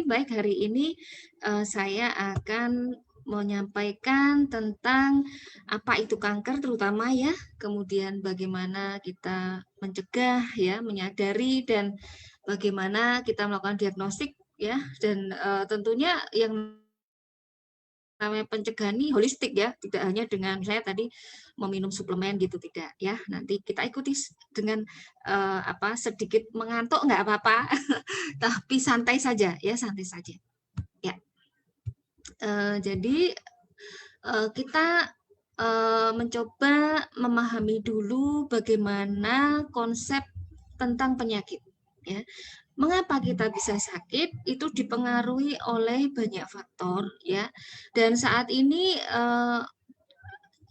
Baik, hari ini saya akan menyampaikan tentang apa itu kanker terutama ya, kemudian bagaimana kita mencegah ya, menyadari dan bagaimana kita melakukan diagnostik ya, dan tentunya yang namanya pencegahan ini holistik ya, tidak hanya dengan saya tadi meminum suplemen gitu, tidak ya. Nanti kita ikuti dengan sedikit mengantuk nggak apa-apa, tapi santai saja ya, santai saja. Ya, jadi kita mencoba memahami dulu bagaimana konsep tentang penyakit. Ya, mengapa kita bisa sakit? Itu dipengaruhi oleh banyak faktor, ya. Dan saat ini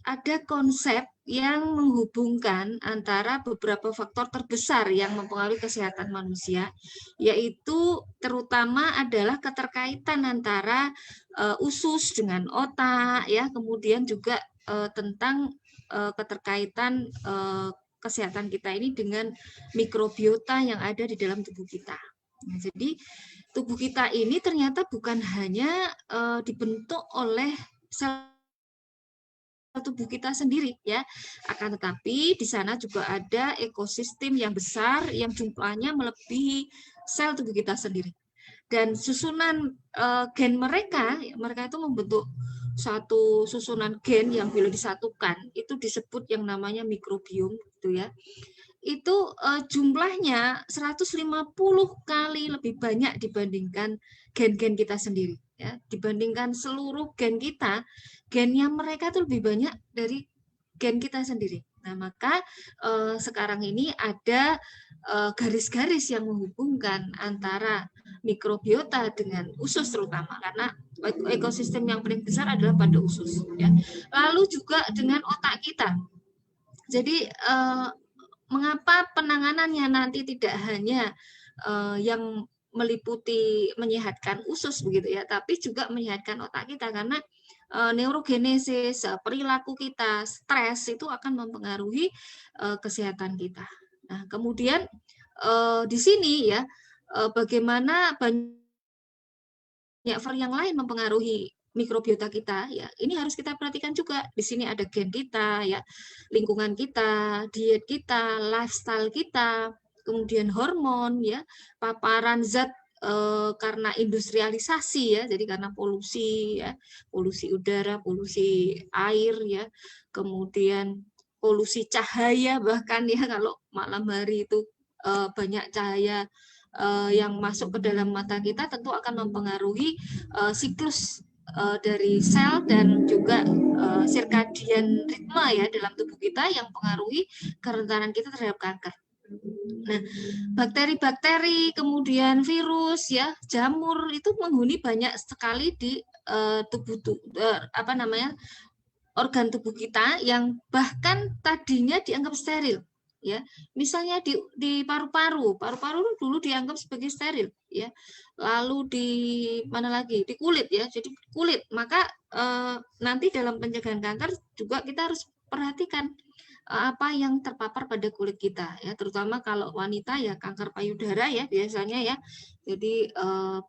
ada konsep yang menghubungkan antara beberapa faktor terbesar yang mempengaruhi kesehatan manusia, yaitu terutama adalah keterkaitan antara usus dengan otak, ya, kemudian juga tentang keterkaitan kesehatan kita ini dengan mikrobiota yang ada di dalam tubuh kita. Nah, jadi tubuh kita ini ternyata bukan hanya dibentuk oleh sel tubuh kita sendiri ya, akan tetapi di sana juga ada ekosistem yang besar yang jumlahnya melebihi sel tubuh kita sendiri, dan susunan gen mereka itu membentuk satu susunan gen yang bila disatukan itu disebut yang namanya mikrobiom gitu ya. Itu jumlahnya 150 kali lebih banyak dibandingkan gen-gen kita sendiri ya, dibandingkan seluruh gen kita, gennya mereka itu lebih banyak dari gen kita sendiri. Nah, maka sekarang ini ada garis-garis yang menghubungkan antara mikrobiota dengan usus terutama, karena ekosistem yang paling besar adalah pada usus ya. Lalu juga dengan otak kita. Jadi mengapa penanganannya nanti tidak hanya yang meliputi menyehatkan usus begitu ya, tapi juga menyehatkan otak kita, karena neurogenesis, perilaku kita, stres itu akan mempengaruhi kesehatan kita. Nah, kemudian di sini ya, bagaimana banyak faktor yang lain mempengaruhi mikrobiota kita ya. Ini harus kita perhatikan juga. Di sini ada gen kita ya, lingkungan kita, diet kita, lifestyle kita, kemudian hormon ya, paparan zat karena industrialisasi ya, jadi karena polusi ya, polusi udara, polusi air ya, kemudian polusi cahaya, bahkan ya kalau malam hari itu banyak cahaya yang masuk ke dalam mata kita tentu akan mempengaruhi siklus dari sel dan juga circadian ritme ya dalam tubuh kita yang mempengaruhi kerentanan kita terhadap kanker. Nah, bakteri-bakteri, kemudian virus ya, jamur itu menghuni banyak sekali di organ tubuh kita yang bahkan tadinya dianggap steril ya. Misalnya di paru-paru dulu dianggap sebagai steril ya. Lalu di mana lagi? Di kulit ya. Jadi kulit, maka nanti dalam pencegahan kanker juga kita harus perhatikan apa yang terpapar pada kulit kita ya, terutama kalau wanita ya kanker payudara ya biasanya ya. Jadi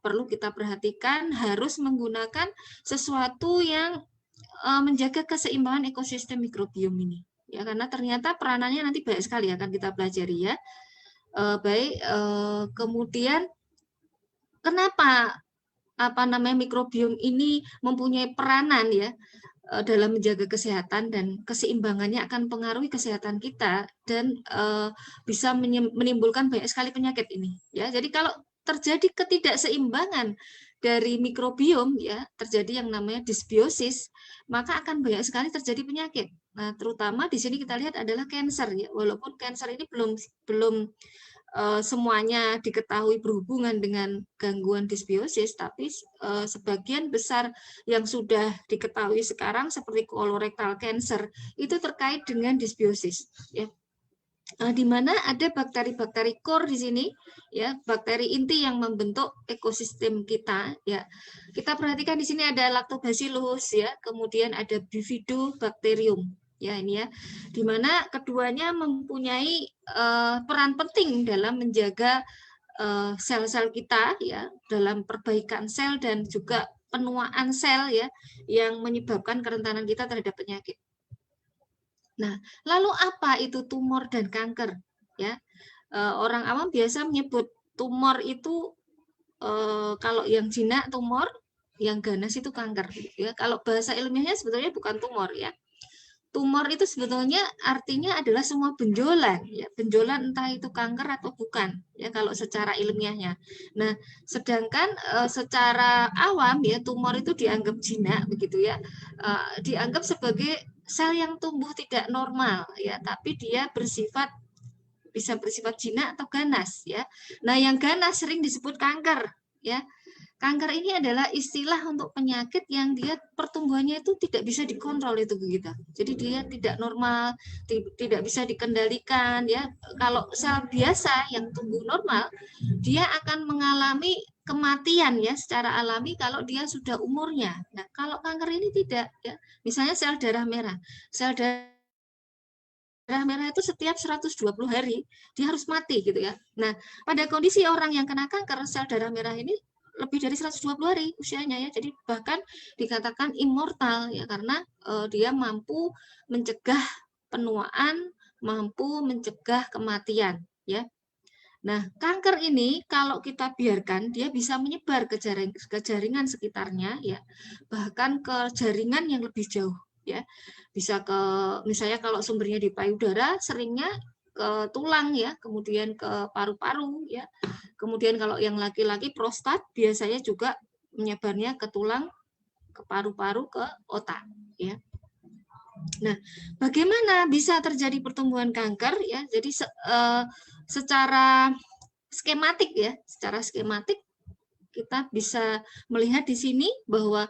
perlu kita perhatikan, harus menggunakan sesuatu yang menjaga keseimbangan ekosistem mikrobiom ini ya, karena ternyata peranannya nanti banyak sekali akan kita pelajari ya. Kemudian kenapa mikrobiom ini mempunyai peranan ya dalam menjaga kesehatan, dan keseimbangannya akan pengaruhi kesehatan kita dan bisa menimbulkan banyak sekali penyakit ini ya. Jadi kalau terjadi ketidakseimbangan dari mikrobiom ya, terjadi yang namanya disbiosis, maka akan banyak sekali terjadi penyakit. Nah, terutama di sini kita lihat adalah kanker ya. Walaupun kanker ini belum semuanya diketahui berhubungan dengan gangguan disbiosis, tapi sebagian besar yang sudah diketahui sekarang seperti colorectal cancer itu terkait dengan disbiosis ya. Di mana ada bakteri-bakteri core di sini ya, bakteri inti yang membentuk ekosistem kita ya. Kita perhatikan di sini ada Lactobacillus ya, kemudian ada Bifidobacterium ya, ini ya, dimana keduanya mempunyai peran penting dalam menjaga sel-sel kita ya, dalam perbaikan sel dan juga penuaan sel ya, yang menyebabkan kerentanan kita terhadap penyakit. Nah, lalu apa itu tumor dan kanker? Ya, orang awam biasa menyebut tumor itu kalau yang jinak tumor, yang ganas itu kanker. Ya, kalau bahasa ilmiahnya sebetulnya bukan tumor ya. Tumor itu sebetulnya artinya adalah semua benjolan, ya benjolan entah itu kanker atau bukan, ya kalau secara ilmiahnya. Nah, sedangkan secara awam ya tumor itu dianggap jinak begitu ya, dianggap sebagai sel yang tumbuh tidak normal ya, tapi dia bisa bersifat jinak atau ganas ya. Nah, yang ganas sering disebut kanker ya. Kanker ini adalah istilah untuk penyakit yang dia pertumbuhannya itu tidak bisa dikontrol itu kita. Jadi dia tidak normal, tidak bisa dikendalikan ya. Kalau sel biasa yang tumbuh normal, dia akan mengalami kematian ya secara alami kalau dia sudah umurnya. Nah, kalau kanker ini tidak ya. Misalnya sel darah merah. Sel darah merah itu setiap 120 hari dia harus mati gitu ya. Nah, pada kondisi orang yang kena kanker, sel darah merah ini lebih dari 120 hari usianya ya. Jadi bahkan dikatakan immortal ya, karena dia mampu mencegah penuaan, mampu mencegah kematian ya. Nah, kanker ini kalau kita biarkan dia bisa menyebar ke jaringan sekitarnya ya. Bahkan ke jaringan yang lebih jauh ya. Bisa ke misalnya kalau sumbernya di payudara, seringnya ke tulang ya, kemudian ke paru-paru ya. Kemudian kalau yang laki-laki prostat biasanya juga menyebarnya ke tulang, ke paru-paru, ke otak ya. Nah, bagaimana bisa terjadi pertumbuhan kanker ya? Jadi secara skematik ya, secara skematik kita bisa melihat di sini bahwa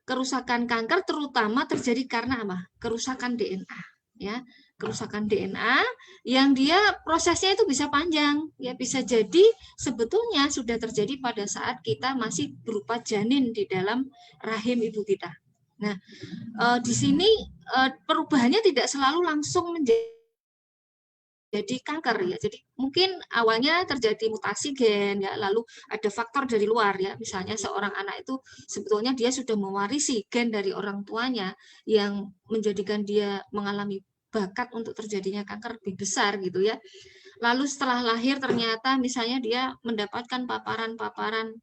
kerusakan kanker terutama terjadi karena apa? Kerusakan DNA ya. Kerusakan DNA yang dia prosesnya itu bisa panjang ya, bisa jadi sebetulnya sudah terjadi pada saat kita masih berupa janin di dalam rahim ibu kita. Nah, di sini perubahannya tidak selalu langsung menjadi kanker ya. Jadi mungkin awalnya terjadi mutasi gen ya, lalu ada faktor dari luar ya. Misalnya seorang anak itu sebetulnya dia sudah mewarisi gen dari orang tuanya yang menjadikan dia mengalami bakat untuk terjadinya kanker lebih besar gitu ya. Lalu setelah lahir ternyata misalnya dia mendapatkan paparan-paparan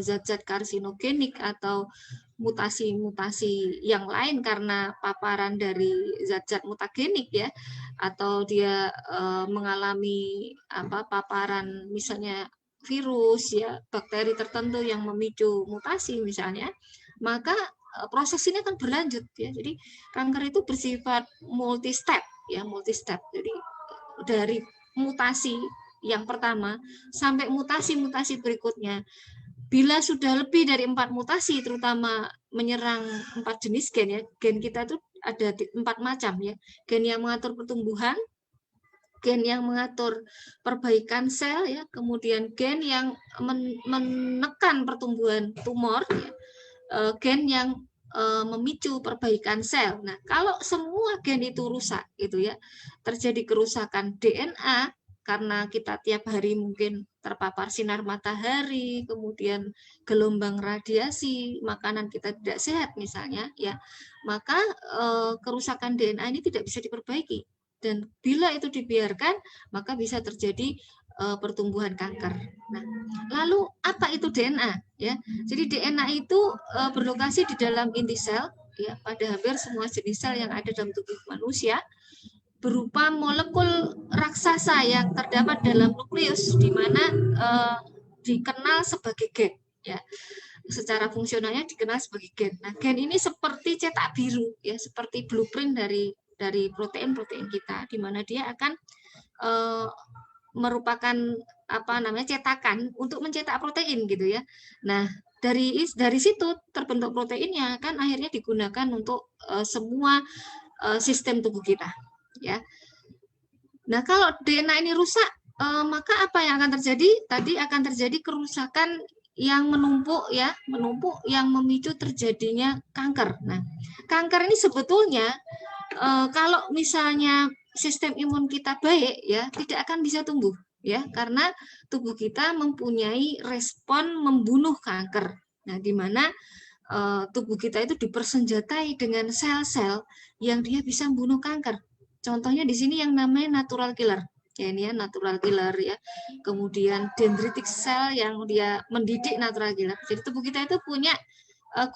zat-zat karsinogenik atau mutasi-mutasi yang lain karena paparan dari zat-zat mutagenik ya, atau dia mengalami paparan misalnya virus ya, bakteri tertentu yang memicu mutasi misalnya, maka proses ini akan berlanjut ya. Jadi kanker itu bersifat multi step ya, multi step. Jadi dari mutasi yang pertama sampai mutasi-mutasi berikutnya. Bila sudah lebih dari 4 mutasi, terutama menyerang 4 jenis gen ya, gen kita itu ada 4 macam ya. Gen yang mengatur pertumbuhan, gen yang mengatur perbaikan sel ya, kemudian gen yang menekan pertumbuhan tumor ya, gen yang memicu perbaikan sel. Nah, kalau semua gen itu rusak gitu ya, terjadi kerusakan DNA karena kita tiap hari mungkin terpapar sinar matahari, kemudian gelombang radiasi, makanan kita tidak sehat misalnya ya, maka kerusakan DNA ini tidak bisa diperbaiki. Dan bila itu dibiarkan, maka bisa terjadi pertumbuhan kanker. Nah, lalu apa itu DNA ya? Jadi DNA itu berlokasi di dalam inti sel ya, pada hampir semua jenis sel yang ada dalam tubuh manusia, berupa molekul raksasa yang terdapat dalam nukleus di mana dikenal sebagai gen ya. Secara fungsionalnya dikenal sebagai gen. Nah, gen ini seperti cetak biru ya, seperti blueprint dari protein-protein kita, di mana dia akan merupakan cetakan untuk mencetak protein gitu ya. Nah, dari situ terbentuk proteinnya kan akhirnya digunakan untuk semua sistem tubuh kita ya. Nah, kalau DNA ini rusak, maka apa yang akan terjadi? Tadi akan terjadi kerusakan yang menumpuk yang memicu terjadinya kanker. Nah, kanker ini sebetulnya kalau misalnya sistem imun kita baik ya, tidak akan bisa tumbuh ya, karena tubuh kita mempunyai respon membunuh kanker. Nah, di mana tubuh kita itu dipersenjatai dengan sel-sel yang dia bisa membunuh kanker. Contohnya di sini yang namanya natural killer. Ya, ini ya natural killer ya. Kemudian dendritic cell yang dia mendidik natural killer. Jadi tubuh kita itu punya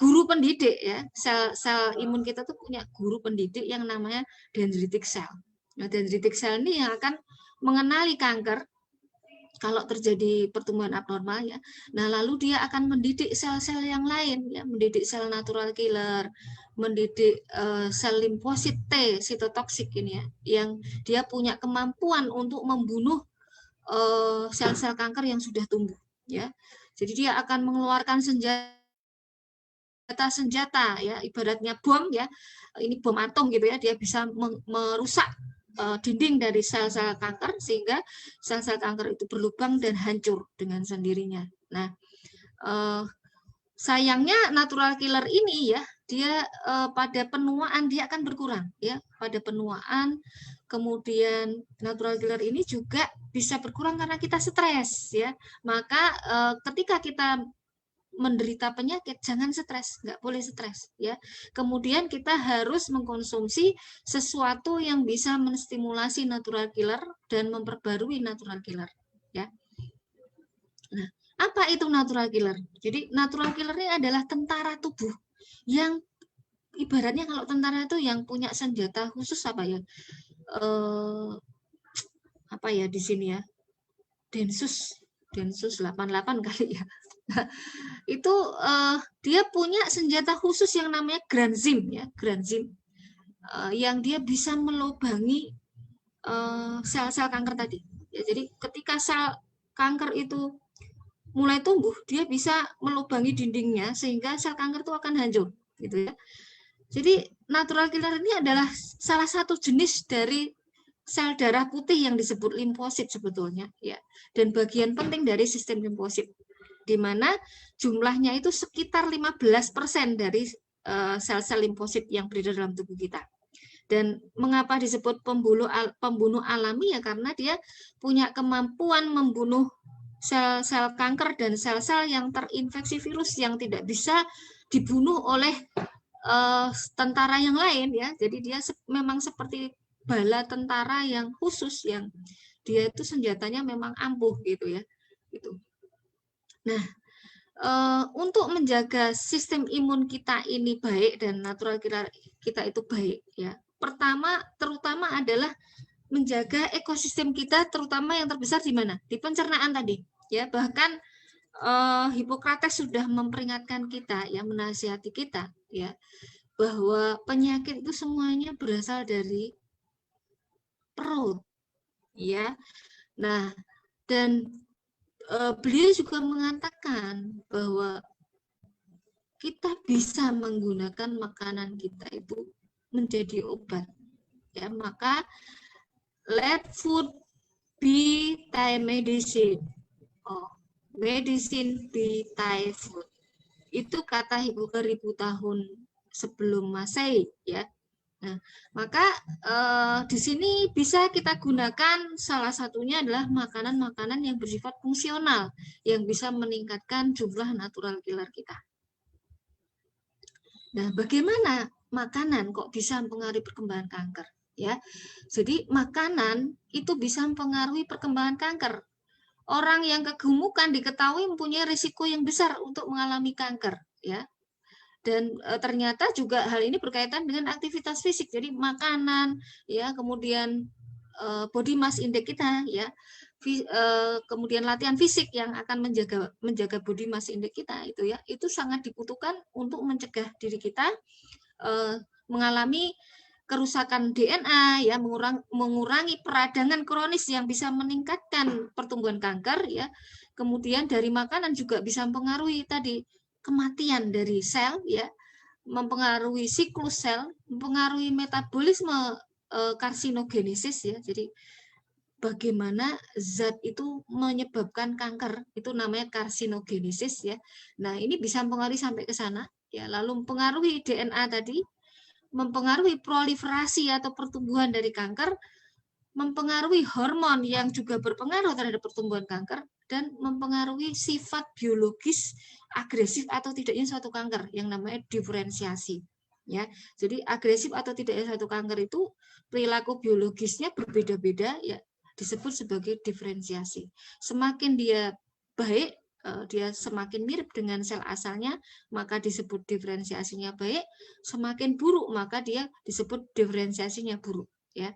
guru pendidik ya. Sel imun kita tuh punya guru pendidik yang namanya dendritic cell. Nah, dendritic cell ini yang akan mengenali kanker kalau terjadi pertumbuhan abnormal ya. Nah, lalu dia akan mendidik sel-sel yang lain ya, mendidik sel natural killer, mendidik sel limfosit T sitotoksik ini ya, yang dia punya kemampuan untuk membunuh sel-sel kanker yang sudah tumbuh ya. Jadi dia akan mengeluarkan senjata ya, ibaratnya bom ya. Ini bom atom gitu ya, dia bisa merusak dinding dari sel-sel kanker sehingga sel-sel kanker itu berlubang dan hancur dengan sendirinya. Nah, sayangnya natural killer ini ya, dia pada penuaan dia akan berkurang ya, pada penuaan. Kemudian natural killer ini juga bisa berkurang karena kita stres ya. Maka ketika kita menderita penyakit jangan stres, nggak boleh stres ya. Kemudian kita harus mengkonsumsi sesuatu yang bisa menstimulasi natural killer dan memperbarui natural killer ya. Nah, apa itu natural killer? Jadi natural killer ini adalah tentara tubuh yang ibaratnya kalau tentara itu yang punya senjata khusus apa ya? Apa ya di sini ya? Densus 88 kali ya. Itu dia punya senjata khusus yang namanya granzim ya, granzim yang dia bisa melubangi sel-sel kanker tadi. Ya, jadi ketika sel kanker itu mulai tumbuh, dia bisa melubangi dindingnya sehingga sel kanker itu akan hancur, gitu ya. Jadi natural killer ini adalah salah satu jenis dari sel darah putih yang disebut limfosit sebetulnya, ya, dan bagian penting dari sistem limfosit, di mana jumlahnya itu sekitar 15% dari sel-sel limfosit yang beredar dalam tubuh kita. Dan mengapa disebut pembunuh alami ya karena dia punya kemampuan membunuh sel-sel kanker dan sel-sel yang terinfeksi virus yang tidak bisa dibunuh oleh tentara yang lain ya. Jadi dia memang seperti bala tentara yang khusus yang dia itu senjatanya memang ampuh gitu ya. Gitu. Nah, untuk menjaga sistem imun kita ini baik dan natural kita itu baik ya. Pertama terutama adalah menjaga ekosistem kita terutama yang terbesar di mana? Di pencernaan tadi ya. Bahkan Hippocrates sudah memperingatkan kita ya, menasihati kita ya bahwa penyakit itu semuanya berasal dari perut ya. Nah, dan beliau juga mengatakan bahwa kita bisa menggunakan makanan kita itu menjadi obat ya. Maka let food be thy medicine. Oh, medicine be thy food. Itu kata Ibu ke ribu tahun sebelum Masehi ya. Nah, maka di sini bisa kita gunakan salah satunya adalah makanan-makanan yang bersifat fungsional yang bisa meningkatkan jumlah natural killer kita. Nah, bagaimana makanan kok bisa mempengaruhi perkembangan kanker? Ya, jadi makanan itu bisa mempengaruhi perkembangan kanker. Orang yang kegemukan diketahui mempunyai risiko yang besar untuk mengalami kanker, ya. Dan ternyata juga hal ini berkaitan dengan aktivitas fisik. Jadi makanan, ya, kemudian body mass index kita, ya, kemudian latihan fisik yang akan menjaga body mass index kita itu ya, itu sangat dibutuhkan untuk mencegah diri kita mengalami kerusakan DNA ya, mengurangi peradangan kronis yang bisa meningkatkan pertumbuhan kanker ya. Kemudian dari makanan juga bisa mempengaruhi tadi kematian dari sel ya, mempengaruhi siklus sel, mempengaruhi metabolisme karsinogenesis ya. Jadi bagaimana zat itu menyebabkan kanker, itu namanya karsinogenesis ya. Nah, ini bisa mempengaruhi sampai ke sana ya, lalu mempengaruhi DNA tadi, mempengaruhi proliferasi atau pertumbuhan dari kanker, mempengaruhi hormon yang juga berpengaruh terhadap pertumbuhan kanker, dan mempengaruhi sifat biologis agresif atau tidaknya suatu kanker yang namanya diferensiasi. Ya, jadi agresif atau tidaknya suatu kanker itu perilaku biologisnya berbeda-beda, ya disebut sebagai diferensiasi. Semakin dia baik, dia semakin mirip dengan sel asalnya, maka disebut diferensiasinya baik. Semakin buruk, maka dia disebut diferensiasinya buruk. Ya.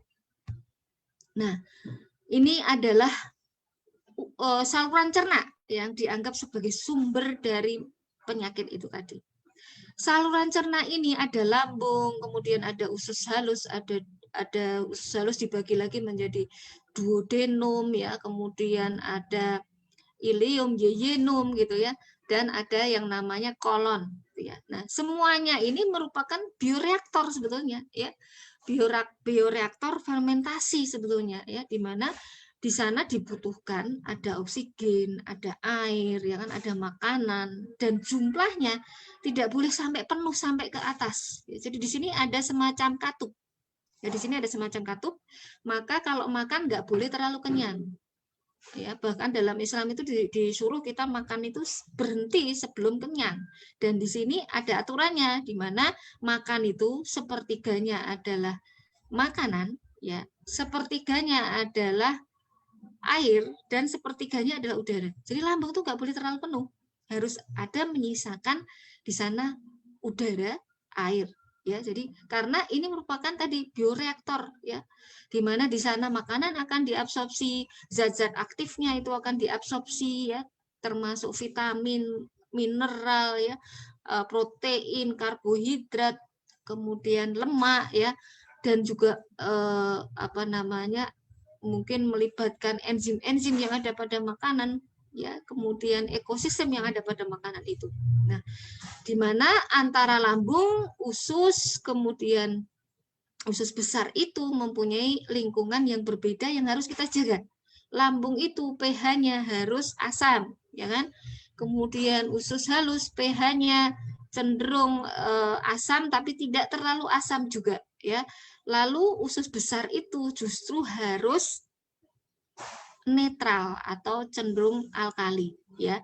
Nah, ini adalah saluran cerna yang dianggap sebagai sumber dari penyakit itu tadi. Saluran cerna ini ada lambung, kemudian ada usus halus, ada usus halus dibagi lagi menjadi duodenum, ya, kemudian ada ileum, yeyenum gitu ya, dan ada yang namanya kolon. Gitu ya. Nah, semuanya ini merupakan bioreaktor sebetulnya, ya, bioreaktor fermentasi sebetulnya, ya, di mana di sana dibutuhkan ada oksigen, ada air, ya kan, ada makanan, dan jumlahnya tidak boleh sampai penuh sampai ke atas. Jadi di sini ada semacam katup. Ya, di sini ada semacam katup. Maka kalau makan nggak boleh terlalu kenyang. Ya, bahkan dalam Islam itu disuruh kita makan itu berhenti sebelum kenyang. Dan di sini ada aturannya, di mana makan itu sepertiganya adalah makanan, ya, sepertiganya adalah air, dan sepertiganya adalah udara. Jadi lambung tuh nggak boleh terlalu penuh, harus ada menyisakan di sana udara, air. Ya, jadi karena ini merupakan tadi bioreaktor, ya, di mana di sana makanan akan diabsorpsi, zat-zat aktifnya itu akan diabsorpsi, ya, termasuk vitamin, mineral, ya, protein, karbohidrat, kemudian lemak, ya, dan juga apa namanya, mungkin melibatkan enzim-enzim yang ada pada makanan, ya, kemudian ekosistem yang ada pada makanan itu. Nah, di mana antara lambung, usus, kemudian usus besar itu mempunyai lingkungan yang berbeda yang harus kita jaga. Lambung itu pH-nya harus asam, ya kan? Kemudian usus halus pH-nya cenderung asam tapi tidak terlalu asam juga, ya. Lalu usus besar itu justru harus netral atau cenderung alkali, ya.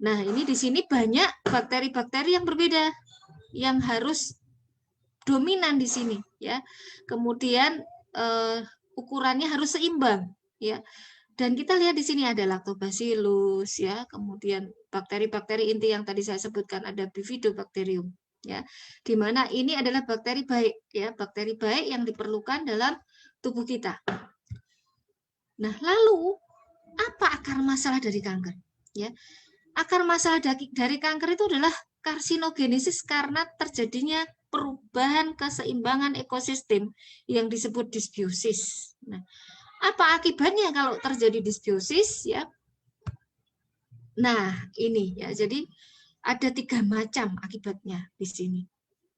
Nah, ini di sini banyak bakteri-bakteri yang berbeda yang harus dominan di sini, ya. Kemudian ukurannya harus seimbang, ya. Dan kita lihat di sini ada Lactobacillus, ya, kemudian bakteri-bakteri inti yang tadi saya sebutkan, ada Bifidobacterium, ya, di mana ini adalah bakteri baik, ya, bakteri baik yang diperlukan dalam tubuh kita. Nah, lalu apa akar masalah dari kanker? Ya, akar masalah dari kanker itu adalah karsinogenesis karena terjadinya perubahan keseimbangan ekosistem yang disebut disbiosis. Nah, apa akibatnya kalau terjadi disbiosis, ya? Nah, ini, ya, jadi ada 3 macam akibatnya di sini,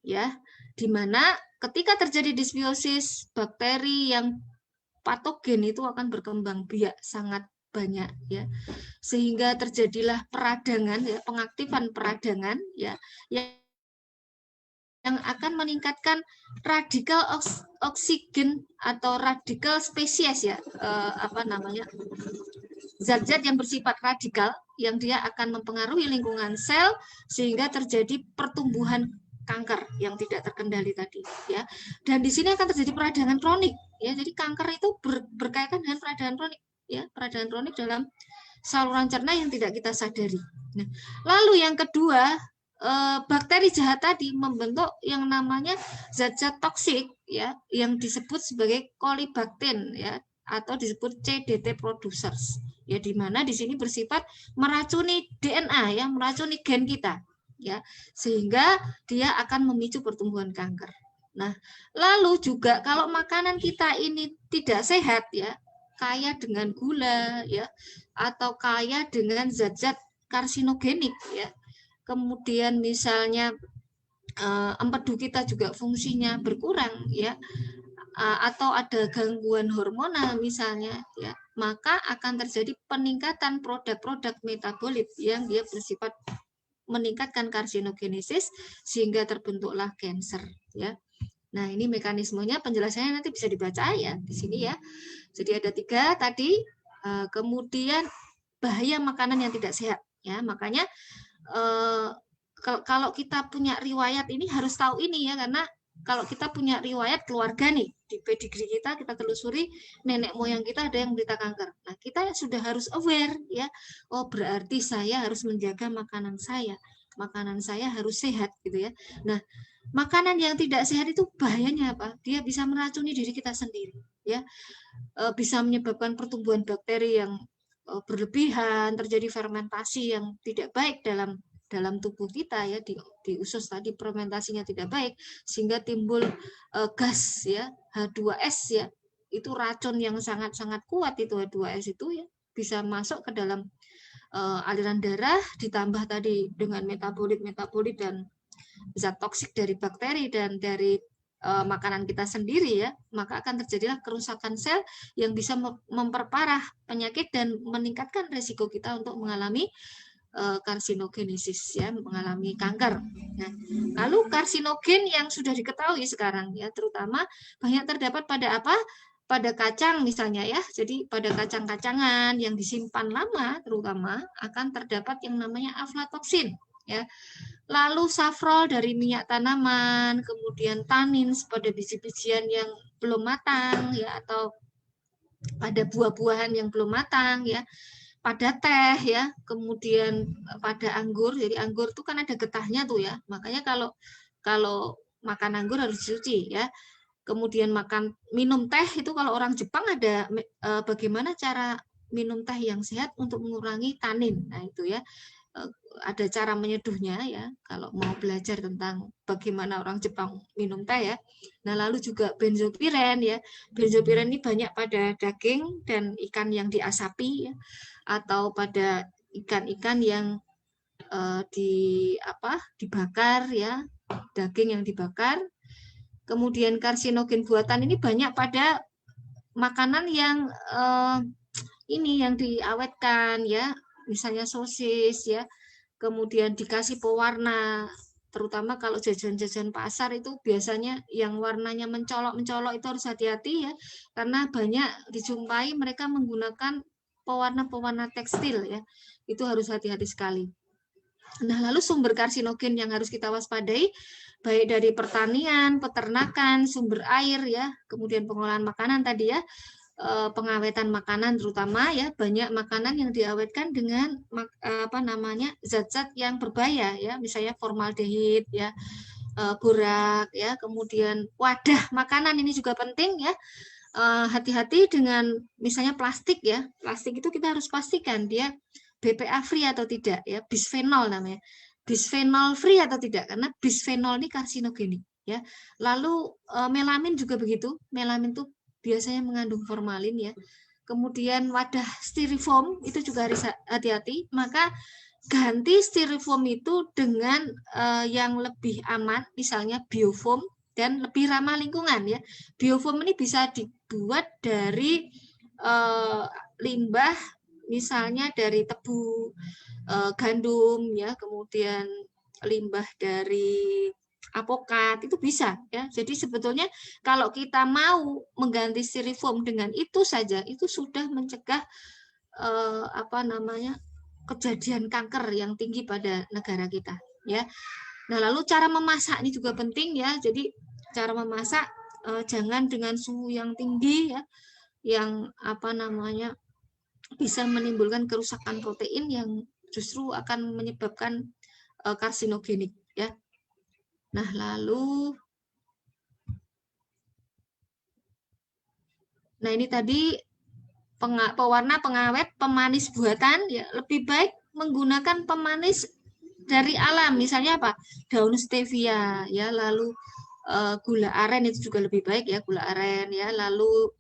ya, di mana ketika terjadi disbiosis, bakteri yang patogen itu akan berkembang biak sangat banyak, ya, sehingga terjadilah peradangan, ya, pengaktifan peradangan, ya, yang akan meningkatkan radikal oksigen atau radikal spesies, ya, apa namanya, zat-zat yang bersifat radikal yang dia akan mempengaruhi lingkungan sel sehingga terjadi pertumbuhan kanker yang tidak terkendali tadi, ya. Dan di sini akan terjadi peradangan kronik, ya. Jadi kanker itu berkaitan dengan peradangan kronik, ya, peradangan kronik dalam saluran cerna yang tidak kita sadari. Nah, lalu yang kedua, bakteri jahat tadi membentuk yang namanya zat-zat toksik, ya, yang disebut sebagai kolibaktin, ya, atau disebut CDT producers, ya, di mana di sini bersifat meracuni DNA, ya, meracuni gen kita, ya, sehingga dia akan memicu pertumbuhan kanker. Nah, lalu juga kalau makanan kita ini tidak sehat, ya, kaya dengan gula, ya, atau kaya dengan zat-zat karsinogenik, ya, kemudian misalnya empedu kita juga fungsinya berkurang, ya, atau ada gangguan hormonal misalnya, ya, maka akan terjadi peningkatan produk-produk metabolit yang dia bersifat meningkatkan karsinogenesis sehingga terbentuklah kanker, ya. Nah, ini mekanismenya, penjelasannya nanti bisa dibaca, ya, di sini, ya. Jadi ada 3 tadi. Kemudian bahaya makanan yang tidak sehat, ya. Makanya kalau kita punya riwayat ini harus tahu ini ya, karena kalau kita punya riwayat keluarga nih, di pedigree kita telusuri nenek moyang kita ada yang menderita kanker. Nah, kita sudah harus aware ya. Oh, berarti saya harus menjaga makanan saya. Makanan saya harus sehat gitu ya. Nah, makanan yang tidak sehat itu bahayanya apa? Dia bisa meracuni diri kita sendiri ya. Bisa menyebabkan pertumbuhan bakteri yang berlebihan, terjadi fermentasi yang tidak baik dalam tubuh kita ya, di usus tadi fermentasinya tidak baik sehingga timbul gas ya, H2S ya. Itu racun yang sangat-sangat kuat, itu H2S itu ya, bisa masuk ke dalam aliran darah, ditambah tadi dengan metabolit dan zat toksik dari bakteri dan dari makanan kita sendiri ya, maka akan terjadilah kerusakan sel yang bisa memperparah penyakit dan meningkatkan resiko kita untuk mengalami karsinogenesis ya, mengalami kanker. Nah, lalu karsinogen yang sudah diketahui sekarang ya, terutama banyak terdapat pada apa? Pada kacang misalnya ya. Jadi pada kacang-kacangan yang disimpan lama terutama akan terdapat yang namanya aflatoksin ya. Lalu safrol dari minyak tanaman, kemudian tanin pada biji-bijian yang belum matang ya, atau pada buah-buahan yang belum matang ya, pada teh ya, kemudian pada anggur. Jadi anggur itu kan ada getahnya tuh ya. Makanya kalau makan anggur harus dicuci ya. Kemudian minum teh itu, kalau orang Jepang ada bagaimana cara minum teh yang sehat untuk mengurangi tanin. Nah, itu ya. Ada cara menyeduhnya ya, kalau mau belajar tentang bagaimana orang Jepang minum teh ya. Nah, lalu juga benzopiren ya. Benzopiren ini banyak pada daging dan ikan yang diasapi ya, atau pada ikan-ikan yang dibakar ya, daging yang dibakar. Kemudian karsinogen buatan ini banyak pada makanan yang ini yang diawetkan ya, misalnya sosis ya, kemudian dikasih pewarna, terutama kalau jajan-jajan pasar itu biasanya yang warnanya mencolok-mencolok itu harus hati-hati ya, karena banyak dijumpai mereka menggunakan pewarna-pewarna tekstil ya, itu harus hati-hati sekali. Nah, lalu sumber karsinogen yang harus kita waspadai, baik dari pertanian, peternakan, sumber air ya, kemudian pengolahan makanan tadi ya, pengawetan makanan terutama ya, banyak makanan yang diawetkan dengan zat-zat yang berbahaya ya, misalnya formaldehid ya, borak ya, kemudian wadah makanan ini juga penting ya. Hati-hati dengan misalnya plastik ya, plastik itu kita harus pastikan dia BPA free atau tidak ya, bisphenol namanya, bisphenol free atau tidak, karena bisphenol ini karsinogenik ya. Lalu melamin juga begitu, melamin itu biasanya mengandung formalin ya. Kemudian wadah styrofoam itu juga harus hati-hati, maka ganti styrofoam itu dengan yang lebih aman, misalnya biofoam dan lebih ramah lingkungan ya. Biofoam ini bisa dibuat dari limbah, misalnya dari tebu, gandum ya, kemudian limbah dari apokat, itu bisa ya. Jadi sebetulnya kalau kita mau mengganti styrofoam dengan itu saja, itu sudah mencegah kejadian kanker yang tinggi pada negara kita ya. Nah, lalu cara memasak ini juga penting ya. Jadi cara memasak jangan dengan suhu yang tinggi ya, yang bisa menimbulkan kerusakan protein yang justru akan menyebabkan karsinogenik ya. Nah, lalu ini tadi pewarna, pengawet, pemanis buatan ya, lebih baik menggunakan pemanis dari alam, misalnya apa? Daun stevia ya, lalu gula aren itu juga lebih baik ya, gula aren ya, lalu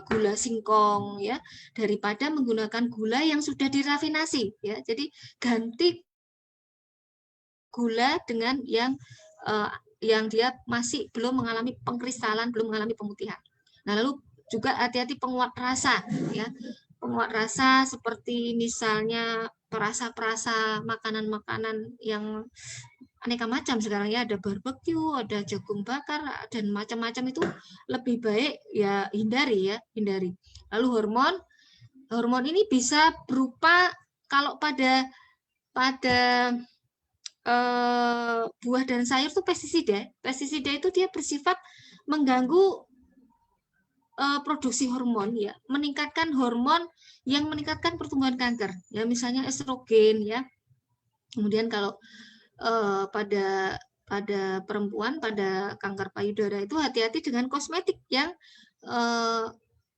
gula singkong ya, daripada menggunakan gula yang sudah dirafinasi ya. Jadi ganti gula dengan yang dia masih belum mengalami pengkristalan, belum mengalami pemutihan. Nah, lalu juga hati-hati penguat rasa ya. Penguat rasa seperti misalnya perasa-perasa makanan-makanan yang aneka macam sekarang ya, ada barbecue, ada jagung bakar dan macam-macam, itu lebih baik ya hindari. Lalu hormon ini bisa berupa, kalau pada buah dan sayur itu pestisida. Pestisida itu dia bersifat mengganggu produksi hormon ya, meningkatkan hormon yang meningkatkan pertumbuhan kanker ya, misalnya estrogen ya. Kemudian kalau pada perempuan, pada kanker payudara itu hati-hati dengan kosmetik yang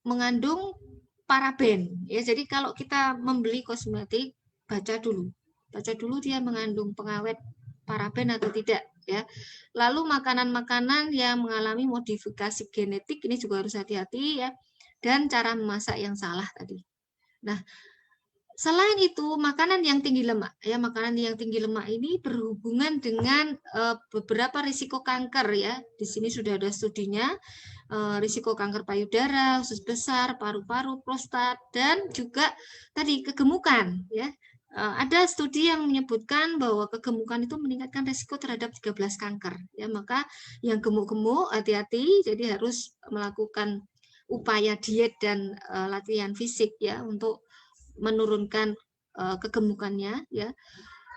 mengandung paraben ya. Jadi kalau kita membeli kosmetik, baca dulu dia mengandung pengawet paraben atau tidak ya. Lalu makanan-makanan yang mengalami modifikasi genetik ini juga harus hati-hati ya, dan cara memasak yang salah tadi. Nah, selain itu makanan yang tinggi lemak ya, makanan yang tinggi lemak ini berhubungan dengan beberapa risiko kanker ya. Di sini sudah ada studinya, risiko kanker payudara, usus besar, paru-paru, prostat, dan juga tadi kegemukan ya. Ada studi yang menyebutkan bahwa kegemukan itu meningkatkan risiko terhadap 13 kanker ya. Maka yang gemuk-gemuk hati-hati, jadi harus melakukan upaya diet dan latihan fisik ya untuk menurunkan kegemukannya ya.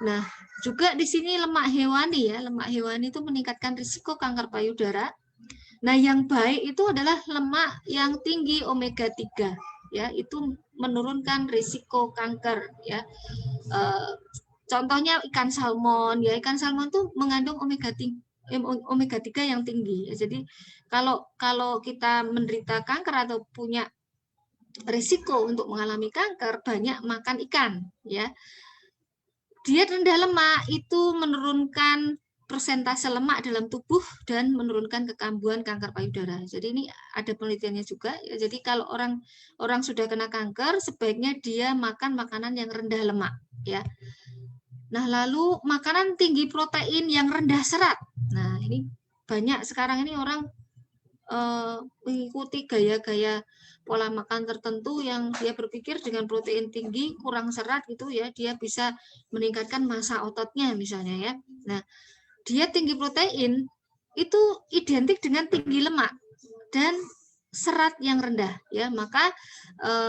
Nah, juga di sini lemak hewani ya. Lemak hewani itu meningkatkan risiko kanker payudara. Nah, yang baik itu adalah lemak yang tinggi omega 3 ya, itu menurunkan risiko kanker ya. Contohnya ikan salmon ya, ikan salmon tuh mengandung omega 3 yang tinggi ya. Jadi kalau kita menderita kanker atau punya risiko untuk mengalami kanker, banyak makan ikan ya. Diet rendah lemak itu menurunkan persentase lemak dalam tubuh dan menurunkan kekambuhan kanker payudara. Jadi ini ada penelitiannya juga ya. Jadi kalau orang sudah kena kanker, sebaiknya dia makan makanan yang rendah lemak ya. Nah, lalu makanan tinggi protein yang rendah serat. Nah, ini banyak sekarang ini orang mengikuti gaya-gaya pola makan tertentu yang dia berpikir dengan protein tinggi, kurang serat gitu ya, dia bisa meningkatkan massa ototnya misalnya ya. Nah, diet tinggi protein itu identik dengan tinggi lemak dan serat yang rendah ya. Maka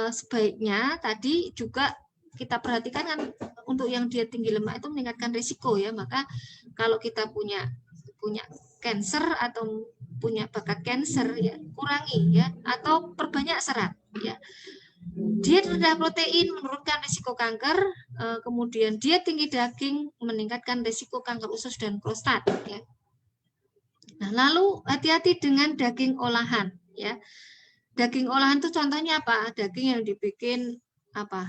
sebaiknya tadi juga kita perhatikan kan, untuk yang diet tinggi lemak itu meningkatkan risiko ya. Maka kalau kita punya cancer atau punya bakat cancer ya, kurangi ya, atau perbanyak serat ya. Diet rendah protein menurunkan risiko kanker, kemudian diet tinggi daging meningkatkan risiko kanker usus dan prostat ya. Nah, lalu hati-hati dengan daging olahan ya. Daging olahan itu contohnya apa? Daging yang dibikin apa?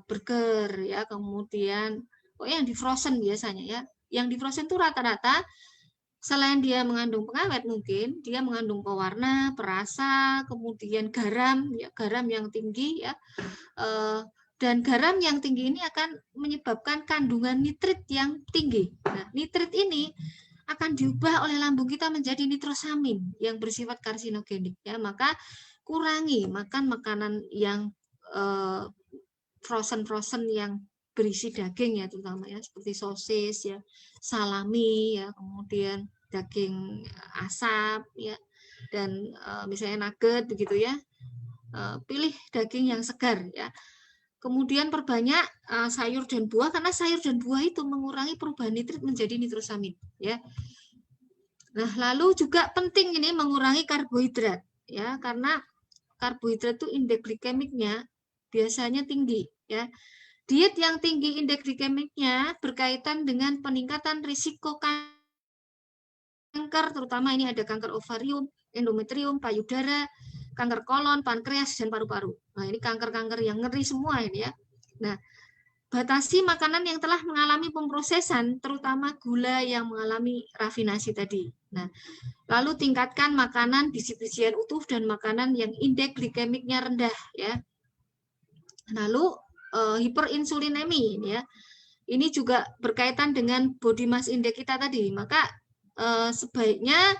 Burger ya, kemudian yang di frozen biasanya ya. Yang di frozen itu rata-rata selain dia mengandung pengawet, mungkin dia mengandung pewarna, perasa, kemudian garam ya, garam yang tinggi ya. Dan garam yang tinggi ini akan menyebabkan kandungan nitrit yang tinggi. Nah, nitrit ini akan diubah oleh lambung kita menjadi nitrosamin yang bersifat karsinogenik ya. Maka kurangi makan makanan yang frozen yang berisi daging ya, terutama ya, seperti sosis ya, salami ya, kemudian daging asap ya, dan misalnya nugget begitu ya. Pilih daging yang segar ya. Kemudian perbanyak sayur dan buah, karena sayur dan buah itu mengurangi perubahan nitrit menjadi nitrosamin ya. Nah, lalu juga penting ini mengurangi karbohidrat ya, karena karbohidrat itu indeks glikemiknya biasanya tinggi ya. Diet yang tinggi indeks glikemiknya berkaitan dengan peningkatan risiko kanker, terutama ini ada kanker ovarium, endometrium, payudara, kanker kolon, pankreas, dan paru-paru. Nah, ini kanker-kanker yang ngeri semua ini ya. Nah, batasi makanan yang telah mengalami pemrosesan, terutama gula yang mengalami rafinasi tadi. Nah, lalu tingkatkan makanan biji-bijian utuh dan makanan yang indeks glikemiknya rendah ya. Lalu hiperinsulinemi ini ya. Ini juga berkaitan dengan body mass index kita tadi. Maka sebaiknya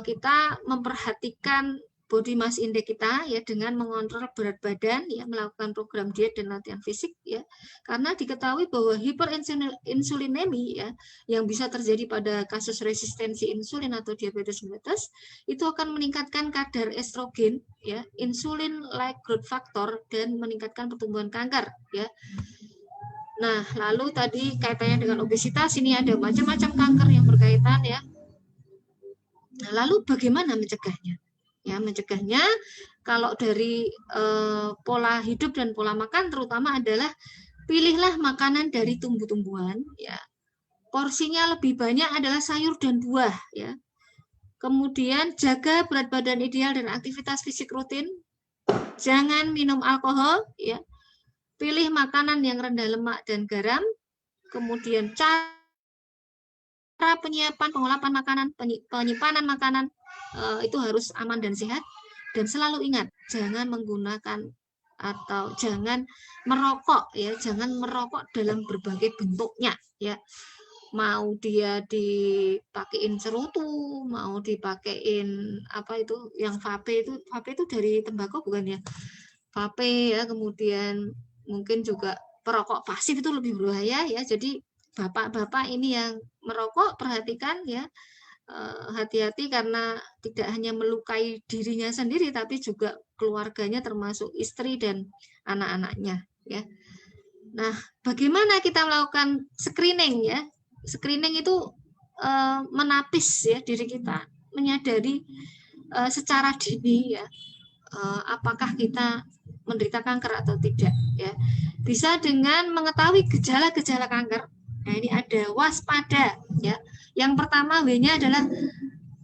kita memperhatikan body mass index kita ya dengan mengontrol berat badan ya, melakukan program diet dan latihan fisik ya. Karena diketahui bahwa hiperinsulinemi ya yang bisa terjadi pada kasus resistensi insulin atau diabetes mellitus itu akan meningkatkan kadar estrogen ya, insulin like growth factor dan meningkatkan pertumbuhan kanker ya. Nah, lalu tadi kaitannya dengan obesitas, ini ada macam-macam kanker yang berkaitan ya. Nah, lalu bagaimana mencegahnya? Ya, mencegahnya kalau dari pola hidup dan pola makan terutama adalah pilihlah makanan dari tumbuh-tumbuhan ya. Porsinya lebih banyak adalah sayur dan buah ya. Kemudian jaga berat badan ideal dan aktivitas fisik rutin. Jangan minum alkohol ya. Pilih makanan yang rendah lemak dan garam. Kemudian cara penyiapan, pengolahan makanan, penyimpanan makanan itu harus aman dan sehat. Dan selalu ingat, jangan menggunakan atau jangan merokok ya, jangan merokok dalam berbagai bentuknya ya. Mau dia dipakein cerutu, mau dipakein apa itu yang vape itu dari tembakau bukan ya? Vape ya, kemudian mungkin juga perokok pasif itu lebih berbahaya ya. Jadi bapak-bapak ini yang merokok perhatikan ya, hati-hati karena tidak hanya melukai dirinya sendiri tapi juga keluarganya termasuk istri dan anak-anaknya ya. Nah, bagaimana kita melakukan screening ya? Screening itu menapis ya diri kita, menyadari secara dini ya apakah kita menderita kanker atau tidak ya. Bisa dengan mengetahui gejala-gejala kanker. Nah, ini ada waspada ya. Yang pertama W-nya adalah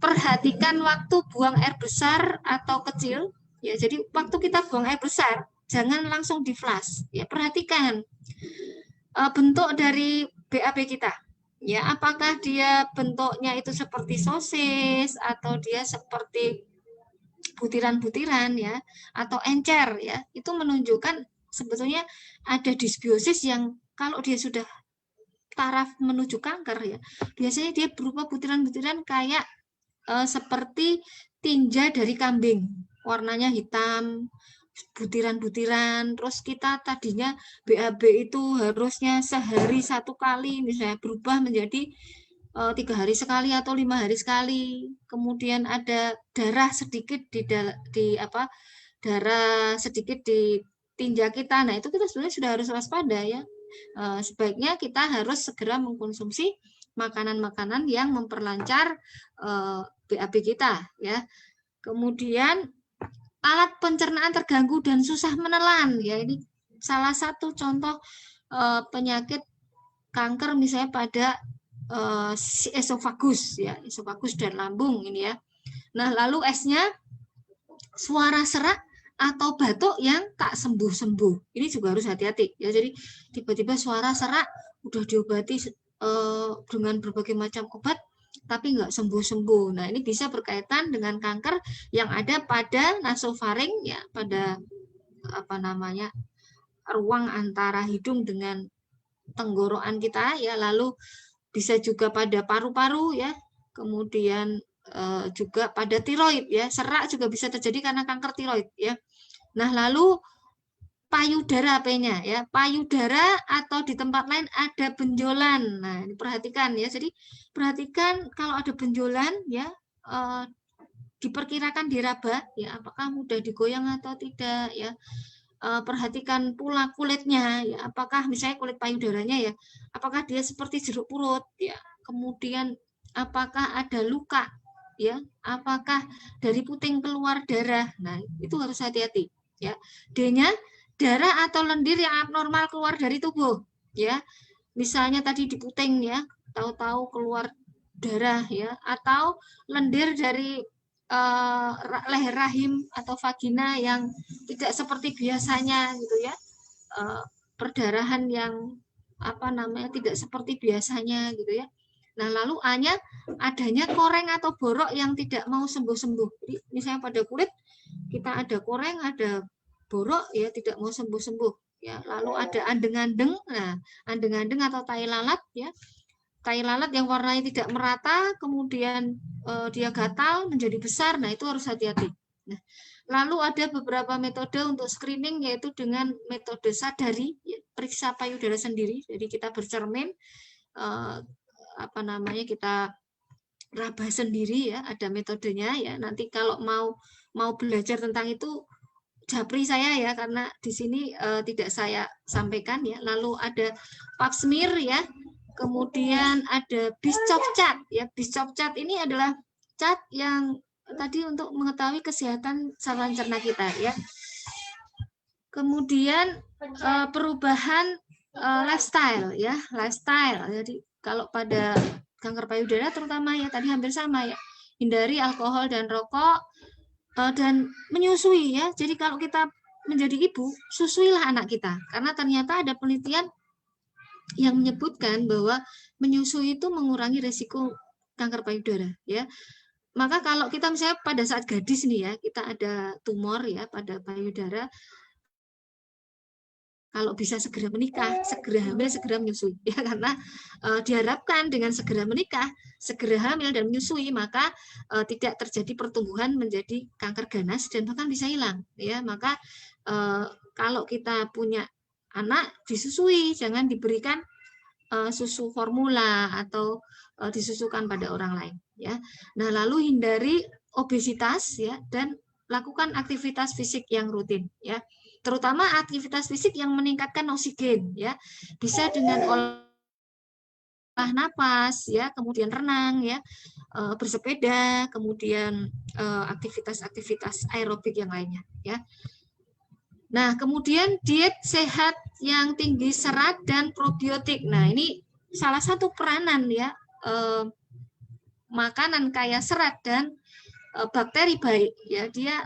perhatikan waktu buang air besar atau kecil ya. Jadi waktu kita buang air besar jangan langsung di flush ya. Perhatikan bentuk dari BAB kita ya, apakah dia bentuknya itu seperti sosis atau dia seperti butiran-butiran ya atau encer ya. Itu menunjukkan sebetulnya ada disbiosis yang kalau dia sudah taraf menuju kanker ya, biasanya dia berupa butiran-butiran kayak seperti tinja dari kambing, warnanya hitam, butiran-butiran. Terus kita tadinya BAB itu harusnya sehari 1 kali, misalnya berubah menjadi 3 hari sekali atau 5 hari sekali. Kemudian ada darah sedikit di apa, darah sedikit di tinja kita. Nah, itu kita sebenarnya sudah harus waspada ya. Sebaiknya kita harus segera mengkonsumsi makanan-makanan yang memperlancar BAB kita ya. Kemudian alat pencernaan terganggu dan susah menelan ya, ini salah satu contoh penyakit kanker misalnya pada esofagus ya, esofagus dan lambung ini ya. Nah, lalu S-nya suara serak atau batuk yang tak sembuh-sembuh. Ini juga harus hati-hati ya. Jadi tiba-tiba suara serak udah diobati dengan berbagai macam obat tapi nggak sembuh-sembuh. Nah, ini bisa berkaitan dengan kanker yang ada pada nasofaring ya, pada apa namanya ruang antara hidung dengan tenggorokan kita ya, lalu bisa juga pada paru-paru ya, kemudian juga pada tiroid ya. Serak juga bisa terjadi karena kanker tiroid ya. Nah, lalu payudara P-nya ya, payudara atau di tempat lain ada benjolan. Nah, ini perhatikan ya. Jadi perhatikan kalau ada benjolan ya, diperkirakan diraba ya, apakah mudah digoyang atau tidak ya. Perhatikan pula kulitnya ya, apakah misalnya kulit payudaranya ya, apakah dia seperti jeruk purut ya. Kemudian apakah ada luka ya, apakah dari puting keluar darah. Nah, itu harus hati-hati ya. D-nya darah atau lendir yang abnormal keluar dari tubuh ya. Misalnya tadi di puting ya, tahu-tahu keluar darah ya, atau lendir dari leher rahim atau vagina yang tidak seperti biasanya gitu ya, perdarahan yang apa namanya tidak seperti biasanya gitu ya. Nah, lalu A-nya adanya koreng atau borok yang tidak mau sembuh-sembuh. Jadi, misalnya pada kulit kita ada koreng, ada borok ya tidak mau sembuh-sembuh ya. Lalu ada andeng-andeng. Nah, andeng-andeng atau tai lalat ya. Tai lalat yang warnanya tidak merata, kemudian dia gatal menjadi besar. Nah, itu harus hati-hati Nah, lalu ada beberapa metode untuk screening, yaitu dengan metode sadari, periksa payudara sendiri. Jadi kita bercermin, kita raba sendiri ya, ada metodenya ya. Nanti kalau mau belajar tentang itu, japri saya ya, karena di sini tidak saya sampaikan ya. Lalu ada pap smear ya, kemudian ada Bischoff chart ya. Bischoff chart ini adalah chart yang tadi untuk mengetahui kesehatan saluran cerna kita ya. Kemudian perubahan lifestyle ya, lifestyle. Jadi kalau pada kanker payudara terutama ya, tadi hampir sama ya, hindari alkohol dan rokok, dan menyusui ya. Jadi kalau kita menjadi ibu, susuilah anak kita, karena ternyata ada penelitian yang menyebutkan bahwa menyusui itu mengurangi resiko kanker payudara ya. Maka kalau kita misalnya pada saat gadis nih ya, kita ada tumor ya pada payudara, kalau bisa segera menikah, segera hamil, segera menyusui ya, karena diharapkan dengan segera menikah, segera hamil dan menyusui, maka tidak terjadi pertumbuhan menjadi kanker ganas dan bahkan bisa hilang ya. Maka kalau kita punya anak, disusui, jangan diberikan susu formula atau disusukan pada orang lain ya. Nah, lalu hindari obesitas ya, dan lakukan aktivitas fisik yang rutin ya, terutama aktivitas fisik yang meningkatkan oksigen ya, bisa dengan olah napas ya, kemudian renang ya, bersepeda, kemudian aktivitas-aktivitas aerobik yang lainnya ya. Nah, kemudian diet sehat yang tinggi serat dan probiotik. Nah, ini salah satu peranan ya, makanan kaya serat dan bakteri baik ya, dia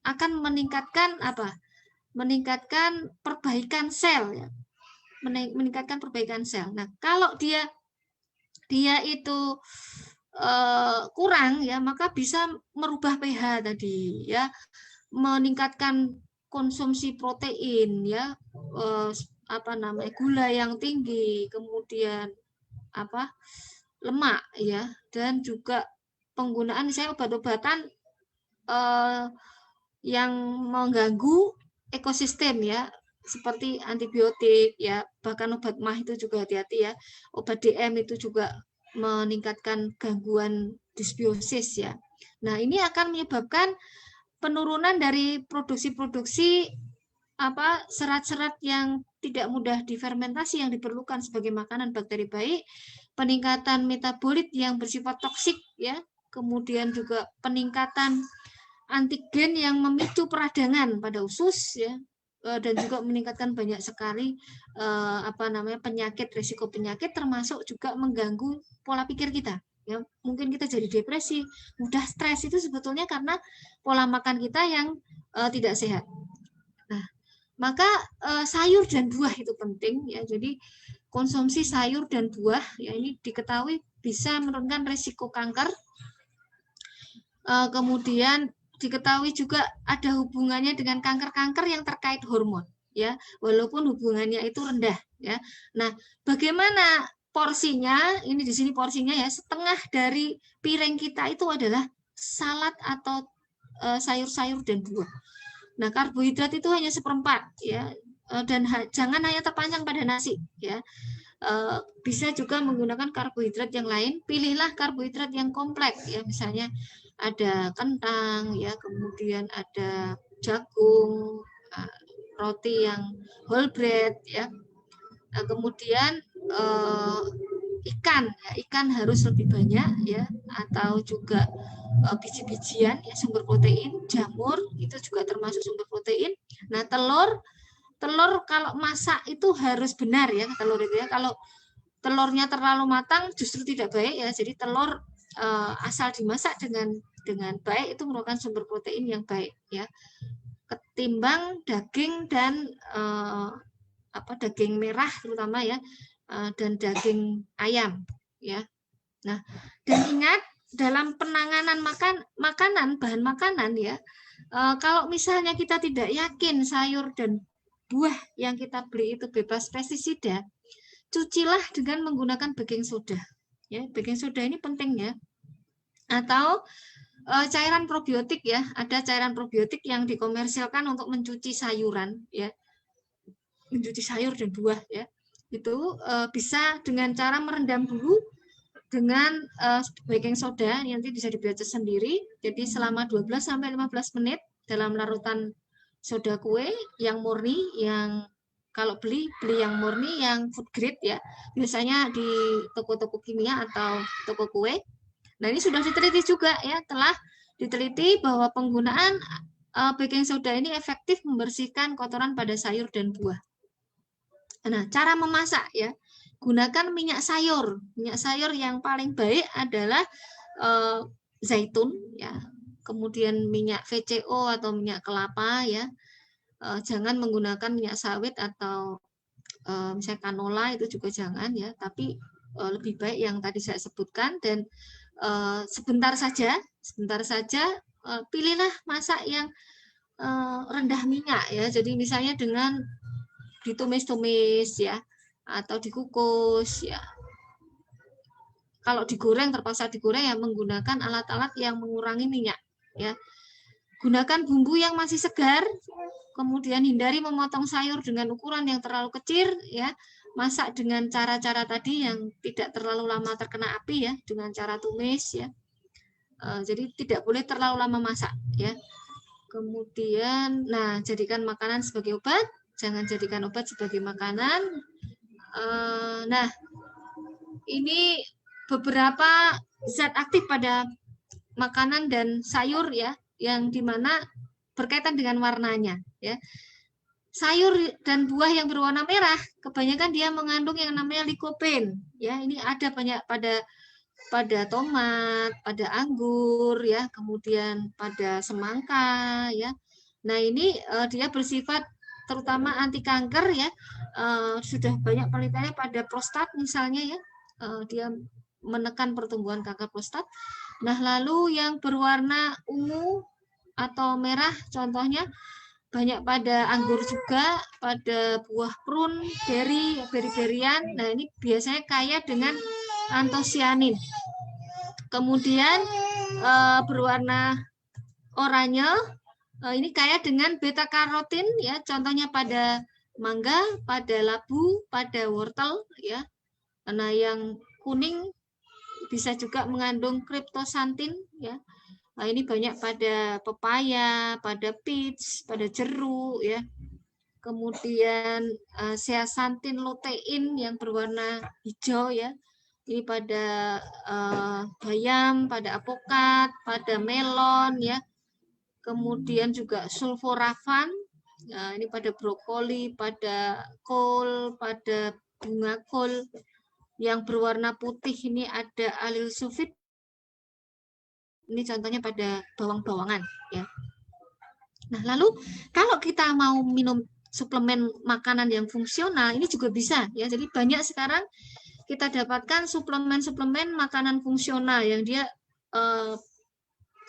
akan meningkatkan apa? Meningkatkan perbaikan sel ya. Meningkatkan perbaikan sel. Nah, kalau dia itu kurang ya, maka bisa merubah pH tadi ya, meningkatkan konsumsi protein ya, gula yang tinggi, kemudian lemak ya, dan juga penggunaan misalnya obat-obatan yang mengganggu ekosistem ya, seperti antibiotik ya, bahkan obat MAH itu juga hati-hati ya, obat DM itu juga meningkatkan gangguan disbiosis ya. Nah, ini akan menyebabkan penurunan dari produksi serat-serat yang tidak mudah difermentasi yang diperlukan sebagai makanan bakteri baik, peningkatan metabolit yang bersifat toksik ya, kemudian juga peningkatan antigen yang memicu peradangan pada usus ya, dan juga meningkatkan banyak sekali penyakit, risiko penyakit, termasuk juga mengganggu pola pikir kita ya. Mungkin kita jadi depresi, mudah stres, itu sebetulnya karena pola makan kita yang tidak sehat. Nah, maka sayur dan buah itu penting ya. Jadi konsumsi sayur dan buah ya, ini diketahui bisa menurunkan risiko kanker. Kemudian diketahui juga ada hubungannya dengan kanker-kanker yang terkait hormon ya, walaupun hubungannya itu rendah ya. Nah, bagaimana porsinya? Ini di sini porsinya ya, setengah dari piring kita itu adalah salad atau sayur-sayur dan buah. Nah, karbohidrat itu hanya 1/4 ya, dan jangan hanya terpancang pada nasi ya. Bisa juga menggunakan karbohidrat yang lain. Pilihlah karbohidrat yang kompleks ya, misalnya ada kentang ya, kemudian ada jagung, roti yang whole bread ya. Kemudian ikan harus lebih banyak ya, atau juga biji-bijian ya, sumber protein, jamur itu juga termasuk sumber protein. Nah, telur kalau masak itu harus benar ya, telur itu ya. Kalau telurnya terlalu matang justru tidak baik ya. Jadi telur asal dimasak dengan baik itu merupakan sumber protein yang baik ya, ketimbang daging dan daging merah terutama ya, dan daging ayam ya. Nah, dan ingat dalam penanganan bahan makanan ya, kalau misalnya kita tidak yakin sayur dan buah yang kita beli itu bebas pestisida, cucilah dengan menggunakan baking soda ya. Baking soda ini penting ya. Atau cairan probiotik ya, ada cairan probiotik yang dikomersilkan untuk mencuci sayuran ya, mencuci sayur dan buah ya. Itu bisa dengan cara merendam dulu dengan baking soda, nanti bisa dibaca sendiri. Jadi selama 12 sampai 15 menit dalam larutan soda kue yang murni, yang kalau beli yang murni, yang food grade ya, biasanya di toko-toko kimia atau toko kue. Nah, ini sudah diteliti juga ya, telah diteliti bahwa penggunaan baking soda ini efektif membersihkan kotoran pada sayur dan buah. Nah, cara memasak ya, gunakan minyak sayur. Minyak sayur yang paling baik adalah zaitun ya, kemudian minyak VCO atau minyak kelapa ya. Jangan menggunakan minyak sawit atau misalnya canola, itu juga jangan ya, tapi lebih baik yang tadi saya sebutkan. Dan sebentar saja pilihlah masak yang rendah minyak ya. Jadi misalnya dengan ditumis-tumis ya, atau dikukus ya. Kalau digoreng, terpaksa digoreng ya, menggunakan alat-alat yang mengurangi minyak ya. Gunakan bumbu yang masih segar, kemudian hindari memotong sayur dengan ukuran yang terlalu kecil ya. Masak dengan cara-cara tadi yang tidak terlalu lama terkena api ya, dengan cara tumis ya. Jadi tidak boleh terlalu lama masak ya. Kemudian, nah, jadikan makanan sebagai obat, jangan jadikan obat sebagai makanan. Nah, ini beberapa zat aktif pada makanan dan sayur ya, yang dimana berkaitan dengan warnanya ya. Sayur dan buah yang berwarna merah kebanyakan dia mengandung yang namanya likopen ya. Ini ada banyak pada tomat, pada anggur ya, kemudian pada semangka ya. Nah, ini dia bersifat terutama anti kanker ya. Sudah banyak penelitiannya pada prostat misalnya ya. Dia menekan pertumbuhan kanker prostat. Nah, lalu yang berwarna ungu atau merah contohnya banyak pada anggur juga, pada buah prune, beri-berian. Nah, ini biasanya kaya dengan antosianin. Kemudian berwarna oranye, ini kaya dengan beta karotin ya, contohnya pada mangga, pada labu, pada wortel ya. Nah, yang kuning bisa juga mengandung kriptosantin ya. Nah, ini banyak pada pepaya, pada peach, pada jeruk ya. Kemudian zeaxanthin lutein yang berwarna hijau ya. Ini pada bayam, pada apokat, pada melon ya. Kemudian juga sulforafan. Nah, ini pada brokoli, pada kol, pada bunga kol. Yang berwarna putih ini ada alil sulfit. Ini contohnya pada bawang-bawangan ya. Nah, lalu kalau kita mau minum suplemen makanan yang fungsional, ini juga bisa ya. Jadi banyak sekarang kita dapatkan suplemen-suplemen makanan fungsional yang dia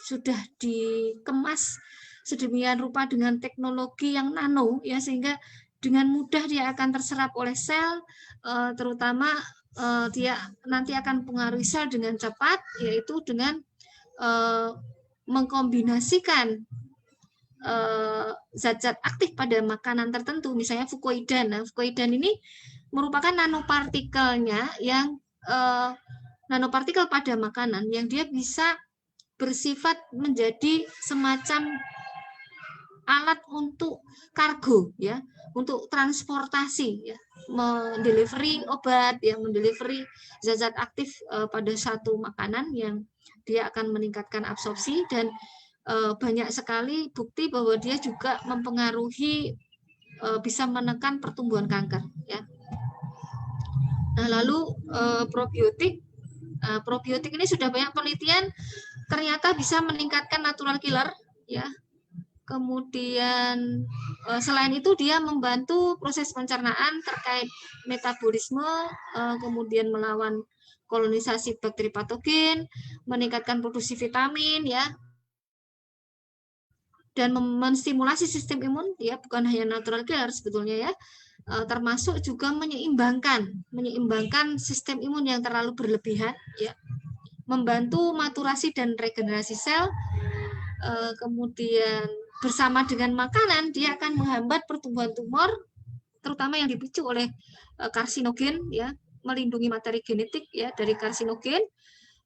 sudah dikemas sedemikian rupa dengan teknologi yang nano ya, sehingga dengan mudah dia akan terserap oleh sel, terutama dia nanti akan mempengaruhi sel dengan cepat, yaitu dengan mengkombinasikan zat-zat aktif pada makanan tertentu, misalnya fukoidan. Nah, fukoidan ini merupakan nanopartikelnya yang nanopartikel pada makanan yang dia bisa bersifat menjadi semacam alat untuk kargo ya, untuk transportasi ya, mendelivery obat ya, mendelivery zat-zat aktif pada satu makanan yang dia akan meningkatkan absorpsi. Dan banyak sekali bukti bahwa dia juga mempengaruhi bisa menekan pertumbuhan kanker ya. Nah, lalu probiotik ini sudah banyak penelitian ternyata bisa meningkatkan natural killer ya. Kemudian selain itu dia membantu proses pencernaan terkait metabolisme, kemudian melawan kolonisasi bakteri patogen, meningkatkan produksi vitamin ya, dan menstimulasi sistem imun ya, bukan hanya natural killer sebetulnya ya, termasuk juga menyeimbangkan sistem imun yang terlalu berlebihan ya, membantu maturasi dan regenerasi sel, kemudian bersama dengan makanan dia akan menghambat pertumbuhan tumor, terutama yang dipicu oleh karsinogen, ya, melindungi materi genetik ya dari karsinogen,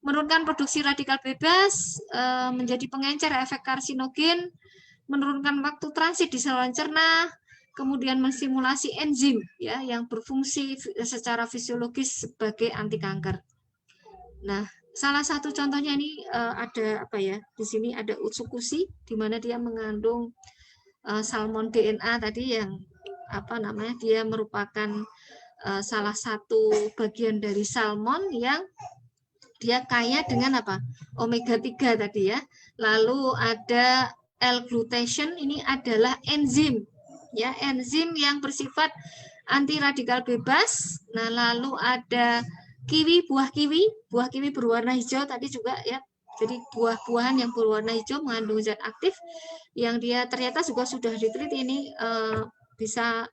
menurunkan produksi radikal bebas, menjadi pengencer efek karsinogen, menurunkan waktu transit di saluran cerna, kemudian menstimulasi enzim ya yang berfungsi secara fisiologis sebagai anti kanker. Nah, salah satu contohnya ini ada apa ya? Di sini ada utsukushi di mana dia mengandung salmon DNA tadi yang apa namanya? Dia merupakan salah satu bagian dari salmon yang dia kaya dengan apa? Omega 3 tadi ya. Lalu ada L-glutation, ini adalah enzim ya, enzim yang bersifat anti radikal bebas. Nah, lalu ada kiwi, buah kiwi berwarna hijau tadi juga ya. Jadi buah-buahan yang berwarna hijau mengandung zat aktif yang dia ternyata juga sudah diteliti ini bisa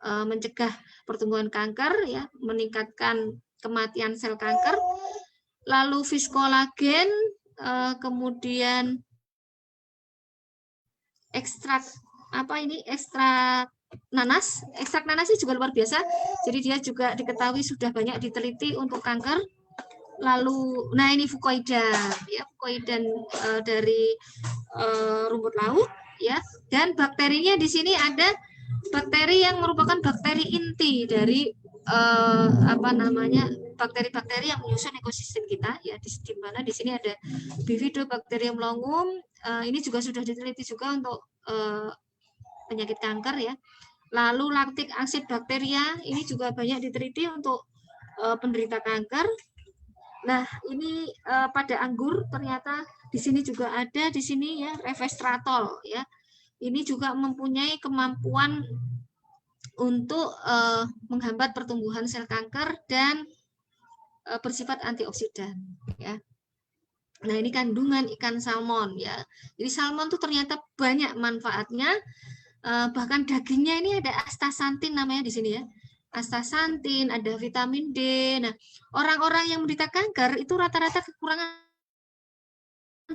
mencegah pertumbuhan kanker ya, meningkatkan kematian sel kanker. Lalu viskolagen, kemudian ekstrak ekstrak nanas juga luar biasa. Jadi dia juga diketahui sudah banyak diteliti untuk kanker. Lalu, nah ini fucoidan, ya fucoidan dari rumput laut, ya. Dan bakterinya di sini ada bakteri yang merupakan bakteri inti dari bakteri-bakteri yang menyusun ekosistem kita, ya. Di mana di sini ada Bifidobacterium longum, ini juga sudah diteliti juga untuk penyakit kanker ya. Lalu laktik asid bakteria ini juga banyak diteliti untuk penderita kanker. Nah, ini pada anggur ternyata di sini juga ada di sini ya resveratrol ya. Ini juga mempunyai kemampuan untuk menghambat pertumbuhan sel kanker dan bersifat antioksidan ya. Nah, ini kandungan ikan salmon ya. Jadi salmon tuh ternyata banyak manfaatnya. Bahkan dagingnya ini ada astaxanthin namanya di sini ya. Astaxanthin, ada vitamin D. Nah, orang-orang yang menderita kanker itu rata-rata kekurangan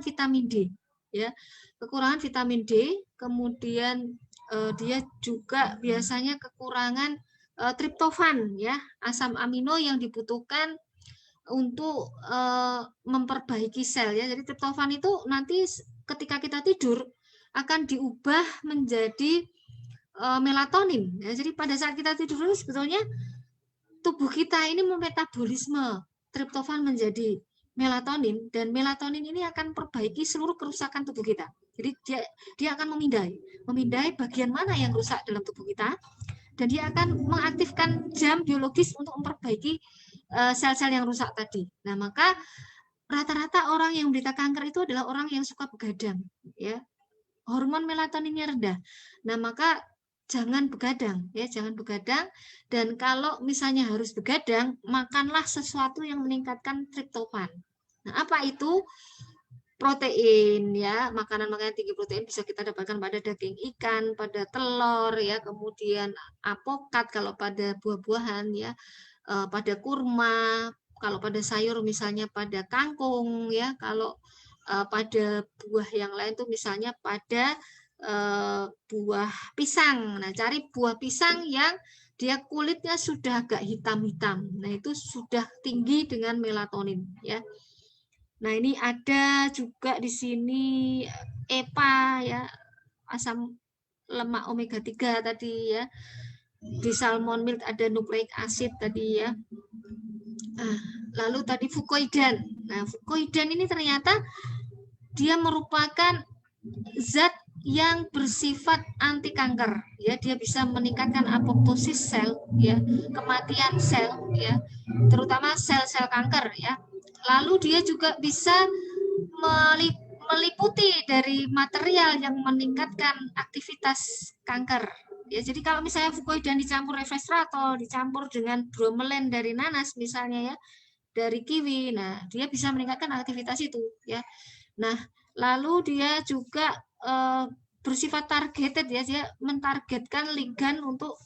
vitamin D ya. Kekurangan vitamin D, kemudian dia juga biasanya kekurangan triptofan ya, asam amino yang dibutuhkan untuk memperbaiki sel ya. Jadi triptofan itu nanti ketika kita tidur akan diubah menjadi melatonin ya. Jadi pada saat kita tidur sebetulnya tubuh kita ini memetabolisme triptofan menjadi melatonin, dan melatonin ini akan perbaiki seluruh kerusakan tubuh kita. Jadi dia akan memindai bagian mana yang rusak dalam tubuh kita, dan dia akan mengaktifkan jam biologis untuk memperbaiki sel-sel yang rusak tadi. Nah, maka rata-rata orang yang menderita kanker itu adalah orang yang suka begadang, ya. Hormon melatoninnya rendah. Nah, maka jangan begadang, ya, jangan begadang. Dan kalau misalnya harus begadang, makanlah sesuatu yang meningkatkan triptofan. Nah, apa itu? Protein, ya, makanan-makanan tinggi protein bisa kita dapatkan pada daging ikan, pada telur, ya, kemudian apokat kalau pada buah-buahan, ya, pada kurma, kalau pada sayur misalnya pada kangkung, ya, kalau pada buah yang lain tuh misalnya pada buah pisang. Nah, cari buah pisang yang dia kulitnya sudah agak hitam-hitam. Nah, itu sudah tinggi dengan melatonin, ya. Nah, ini ada juga di sini EPA ya, asam lemak omega 3 tadi ya. Di salmon milk ada nucleic acid tadi ya. Nah, lalu tadi fucoidan. Nah, fucoidan ini ternyata dia merupakan zat yang bersifat anti kanker ya. Dia bisa meningkatkan apoptosis sel ya, kematian sel ya, terutama sel-sel kanker ya. Lalu dia juga bisa meliputi dari material yang meningkatkan aktivitas kanker. Ya, jadi kalau misalnya fucoidan dicampur resveratrol, dicampur dengan bromelain dari nanas misalnya ya, dari kiwi, nah dia bisa meningkatkan aktivitas itu ya. Nah, lalu dia juga bersifat targeted ya, dia mentargetkan ligan untuk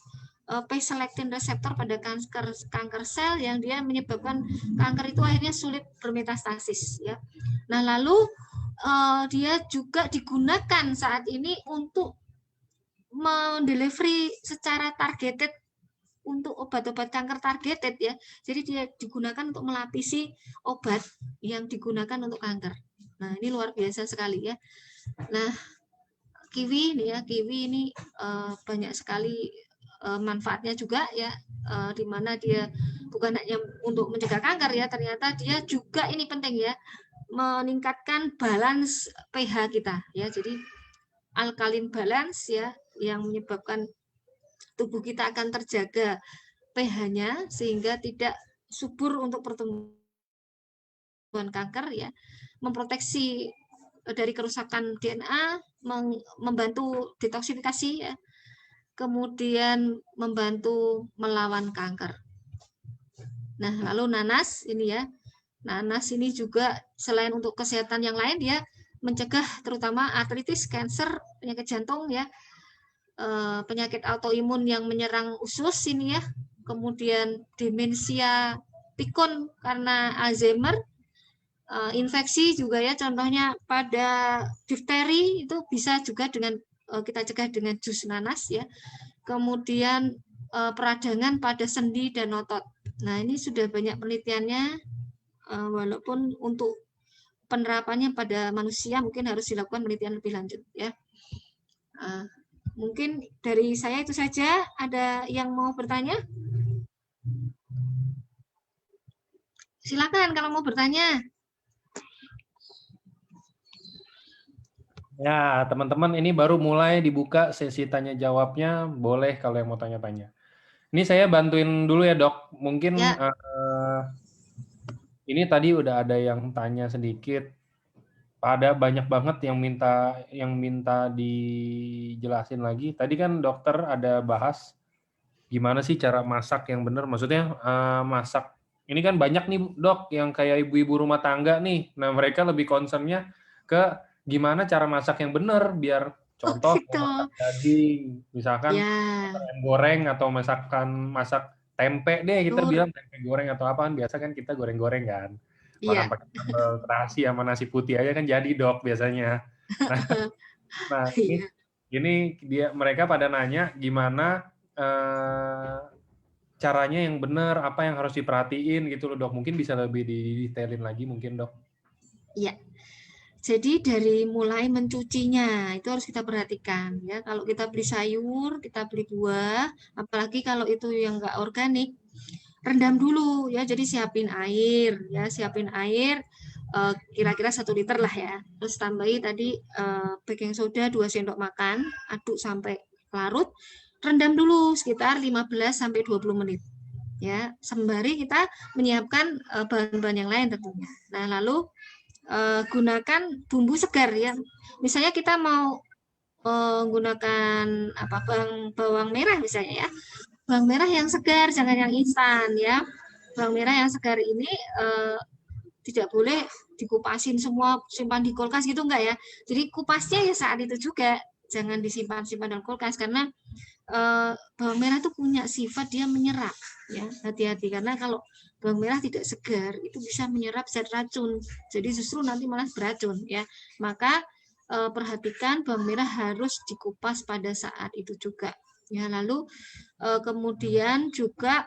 P-selectin reseptor pada kanker sel yang dia menyebabkan kanker itu akhirnya sulit bermetastasis ya. Nah, lalu dia juga digunakan saat ini untuk mendelivery secara targeted untuk obat-obat kanker targeted ya. Jadi dia digunakan untuk melapisi obat yang digunakan untuk kanker. Nah, ini luar biasa sekali ya. Nah, kiwi nih ya, kiwi ini banyak sekali manfaatnya juga ya, di mana dia bukan hanya untuk mencegah kanker ya, ternyata dia juga ini penting ya, meningkatkan balance pH kita ya. Jadi alkalin balance ya, yang menyebabkan tubuh kita akan terjaga pH-nya sehingga tidak subur untuk pertumbuhan kanker ya, memproteksi dari kerusakan DNA, membantu detoksifikasi ya, kemudian membantu melawan kanker. Nah, lalu nanas ini ya, nanas ini juga selain untuk kesehatan yang lain, dia mencegah terutama artritis, kanker, penyakit jantung ya, penyakit autoimun yang menyerang usus ini ya, kemudian demensia pikun karena Alzheimer, infeksi juga ya, contohnya pada difteri itu bisa juga dengan kita cegah dengan jus nanas ya. Kemudian peradangan pada sendi dan otot. Nah, ini sudah banyak penelitiannya, walaupun untuk penerapannya pada manusia mungkin harus dilakukan penelitian lebih lanjut ya. Mungkin dari saya itu saja. Ada yang mau bertanya? Silakan kalau mau bertanya. Ya, teman-teman, ini baru mulai dibuka sesi tanya jawabnya. Boleh kalau yang mau tanya-tanya. Ini saya bantuin dulu ya, Dok. Mungkin Ya. Ini tadi udah ada yang tanya sedikit. Ada banyak banget yang minta dijelasin lagi. Tadi kan dokter ada bahas gimana sih cara masak yang benar. Maksudnya masak. Ini kan banyak nih, Dok, yang kayak ibu-ibu rumah tangga nih. Nah, mereka lebih concernnya ke gimana cara masak yang benar, biar contoh gitu. masak daging, misalkan Ya. goreng atau masak tempe deh, kita Tur. bilang tempe goreng atau apa kan, biasa kan kita goreng-goreng kan. Makan Iya. pakai sambal terasi sama nasi putih aja kan jadi, Dok, biasanya. Nah, Iya. ini mereka pada nanya gimana caranya yang benar, apa yang harus diperhatiin gitu loh, Dok. Mungkin bisa lebih didetailin lagi mungkin, Dok. Iya. Jadi dari mulai mencucinya itu harus kita perhatikan ya. Kalau kita beli sayur, kita beli buah, apalagi kalau itu yang enggak organik, rendam dulu ya. Jadi siapin air ya, siapin air kira-kira 1 liter lah ya. Terus tambahi tadi baking soda 2 sendok makan, aduk sampai larut. Rendam dulu sekitar 15 sampai 20 menit. Ya, sembari kita menyiapkan bahan-bahan yang lain tentunya. Nah, lalu gunakan bumbu segar ya. Misalnya kita mau menggunakan bawang merah misalnya ya. Bawang merah yang segar, jangan yang instan ya. Bawang merah yang segar ini tidak boleh dikupasin semua, simpan di kulkas gitu enggak ya. Jadi kupasnya ya saat itu juga, jangan disimpan-simpan dalam kulkas karena bawang merah itu punya sifat dia menyerap ya. Hati-hati karena kalau bawang merah tidak segar itu bisa menyerap zat racun. Jadi justru nanti malah beracun ya. Maka perhatikan bawang merah harus dikupas pada saat itu juga. Ya, lalu kemudian juga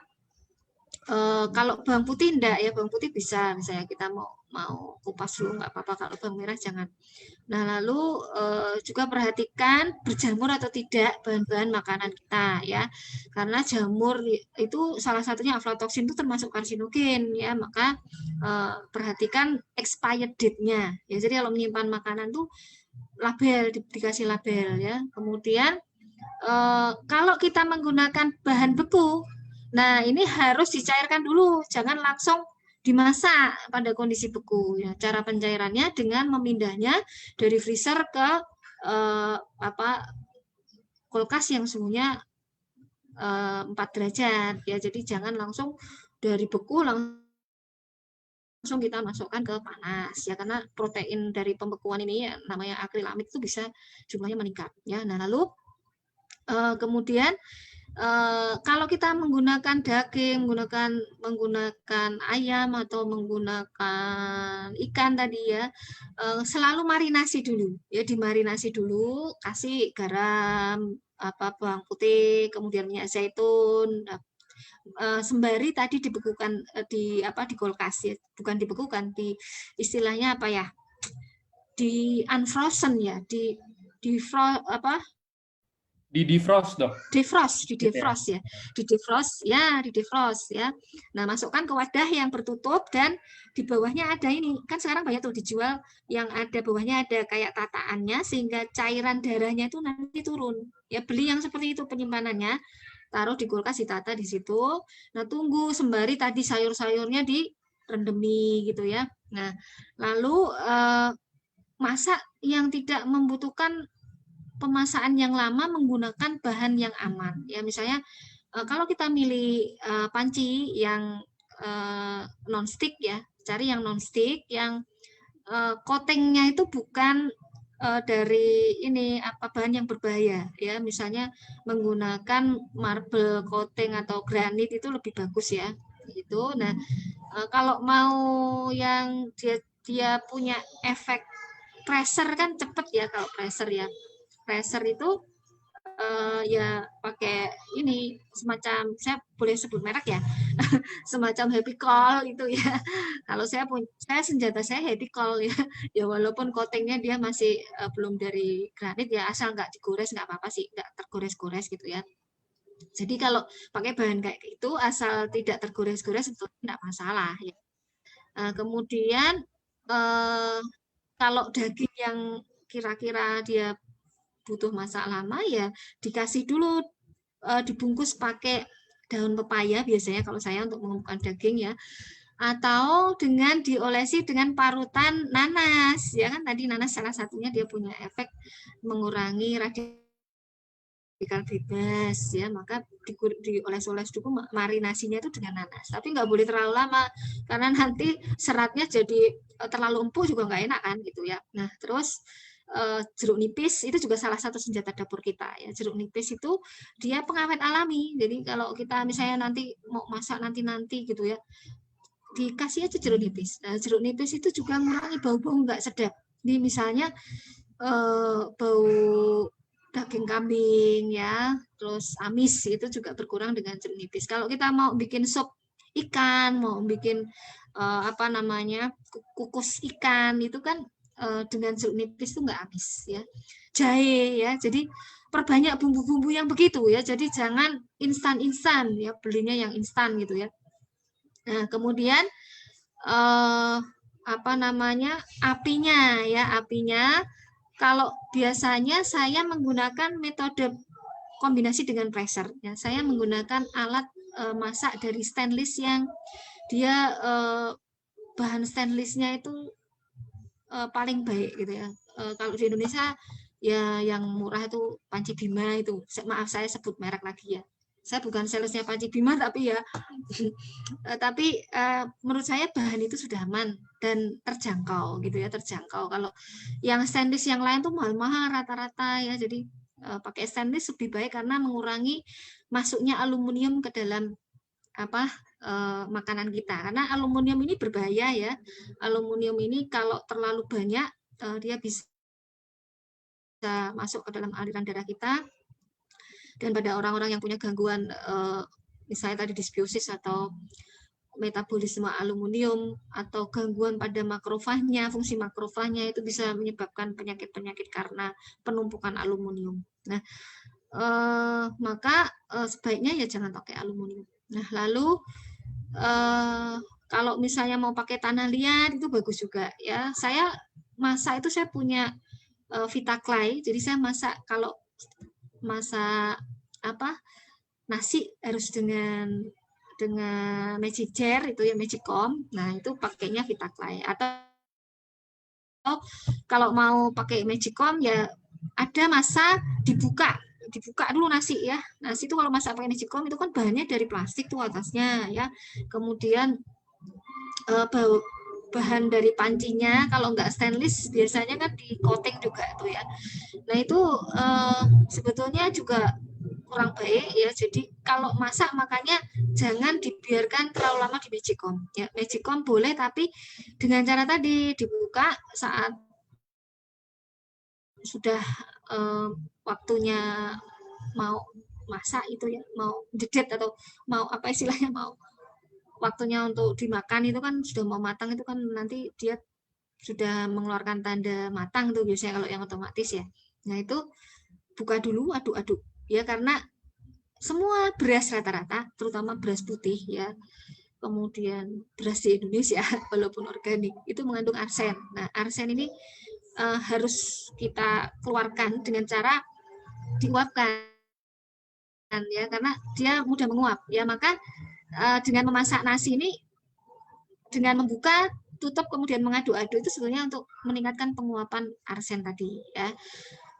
kalau bawang putih enggak ya, bawang putih bisa misalnya kita mau kupas dulu nggak apa-apa, kalau bawang merah jangan. Nah, lalu juga perhatikan berjamur atau tidak bahan-bahan makanan kita ya. Karena jamur itu salah satunya aflatoksin itu termasuk karsinogen ya, maka perhatikan expired date-nya. Ya, jadi kalau menyimpan makanan tuh label, dikasih label ya. Kemudian kalau kita menggunakan bahan beku, nah ini harus dicairkan dulu, jangan langsung dimasak pada kondisi beku ya. Cara pencairannya dengan memindahnya dari freezer ke kulkas yang suhunya 4 derajat ya. Jadi jangan langsung dari beku langsung kita masukkan ke panas ya, karena protein dari pembekuan ini ya, namanya akrilamid itu bisa jumlahnya meningkat ya. Nah, lalu kemudian Kalau kita menggunakan daging, menggunakan ayam atau menggunakan ikan tadi ya, selalu marinasi dulu. Ya, dimarinasi dulu, kasih garam, bawang putih, kemudian minyak zaitun, sembari tadi dibekukan di kulkas ya, bukan dibekukan, istilahnya apa ya? Di unfrozen ya, di Di defrost, Dok. di defrost ya, di defrost ya. Nah, masukkan ke wadah yang tertutup dan di bawahnya ada ini. Kan sekarang banyak tuh dijual yang ada bawahnya ada kayak tataannya sehingga cairan darahnya itu nanti turun. Ya, beli yang seperti itu penyimpanannya. Taruh di kulkas, ditata di situ. Nah, tunggu sembari tadi sayur-sayurnya direndemi gitu ya. Nah, lalu masak yang tidak membutuhkan pemasakan yang lama menggunakan bahan yang aman. Ya, misalnya kalau kita milih panci yang non-stick ya, cari yang non-stick yang coatingnya itu bukan dari ini bahan yang berbahaya ya, misalnya menggunakan marble coating atau granit itu lebih bagus ya gitu. Nah, kalau mau yang dia punya efek pressure kan cepet ya, kalau pressure itu ya pakai ini semacam, saya boleh sebut merek ya, semacam happy call itu ya. Kalau senjata saya happy call ya. Ya walaupun coatingnya dia masih belum dari granit ya, asal nggak digores nggak apa-apa sih, nggak tergores-gores gitu ya. Jadi kalau pakai bahan kayak itu asal tidak tergores-gores itu tidak masalah ya. Kemudian kalau daging yang kira-kira dia butuh masak lama ya dikasih dulu, dibungkus pakai daun pepaya biasanya kalau saya untuk mengumpulkan daging ya, atau dengan diolesi dengan parutan nanas ya kan, tadi nanas salah satunya dia punya efek mengurangi radikal bebas ya, maka dioles-oles dulu marinasinya itu dengan nanas, tapi nggak boleh terlalu lama karena nanti seratnya jadi terlalu empuk juga nggak enak kan gitu ya. Nah, terus jeruk nipis itu juga salah satu senjata dapur kita ya. Jeruk nipis itu dia pengawet alami, jadi kalau kita misalnya nanti mau masak nanti gitu ya, dikasih aja jeruk nipis. Nah, jeruk nipis itu juga mengurangi bau-bau nggak sedap. Jadi misalnya bau daging kambing ya, terus amis itu juga berkurang dengan jeruk nipis. Kalau kita mau bikin sup ikan, mau bikin kukus ikan itu kan dengan jeruk nipis itu nggak amis ya. Jahe ya, jadi perbanyak bumbu-bumbu yang begitu ya. Jadi jangan instan-instan ya, belinya yang instan gitu ya. Nah, kemudian apinya kalau biasanya saya menggunakan metode kombinasi dengan pressure ya. Saya menggunakan alat masak dari stainless yang dia bahan stainlessnya itu paling baik gitu ya. Kalau di Indonesia ya yang murah itu Panci Bima itu. Maaf saya sebut merek lagi ya. Saya bukan salesnya Panci Bima tapi ya tapi menurut saya bahan itu sudah aman dan terjangkau gitu ya, terjangkau. Kalau yang stainless yang lain tuh mahal-mahal rata-rata ya, jadi pakai stainless lebih baik karena mengurangi masuknya aluminium ke dalam makanan kita, karena aluminium ini berbahaya ya. Aluminium ini kalau terlalu banyak dia bisa masuk ke dalam aliran darah kita, dan pada orang-orang yang punya gangguan misalnya tadi disbiosis atau metabolisme aluminium atau gangguan pada makrofagnya, fungsi makrofagnya itu bisa menyebabkan penyakit-penyakit karena penumpukan aluminium. Nah, maka sebaiknya ya jangan pakai aluminium. Nah, lalu kalau misalnya mau pakai tanah liat itu bagus juga ya. Saya masak itu saya punya Vitaclay, jadi saya masak kalau masak nasi harus dengan magic jar itu ya, magicom. Nah, itu pakainya Vitaclay. Atau kalau mau pakai magicom ya ada masa dibuka dulu nasi ya. Nasi itu kalau masak pakai magicom itu kan bahannya dari plastik tuh atasnya ya. Kemudian bahan dari pancinya kalau nggak stainless biasanya kan di coating juga tuh ya. Nah, itu sebetulnya juga kurang baik ya. Jadi kalau masak makanya jangan dibiarkan terlalu lama di magicom ya. Magicom boleh tapi dengan cara tadi dibuka saat sudah waktunya mau masak itu ya, mau dedet atau mau apa istilahnya, mau waktunya untuk dimakan itu kan sudah mau matang, itu kan nanti dia sudah mengeluarkan tanda matang tuh biasanya kalau yang otomatis ya. Nah itu buka dulu, aduk-aduk ya, karena semua beras rata-rata, terutama beras putih ya, kemudian beras di Indonesia walaupun organik itu mengandung arsen. Nah arsen ini harus kita keluarkan dengan cara diuapkan ya, karena dia mudah menguap ya. Maka dengan memasak nasi ini dengan membuka tutup kemudian mengaduk-aduk itu sebenarnya untuk meningkatkan penguapan arsen tadi ya.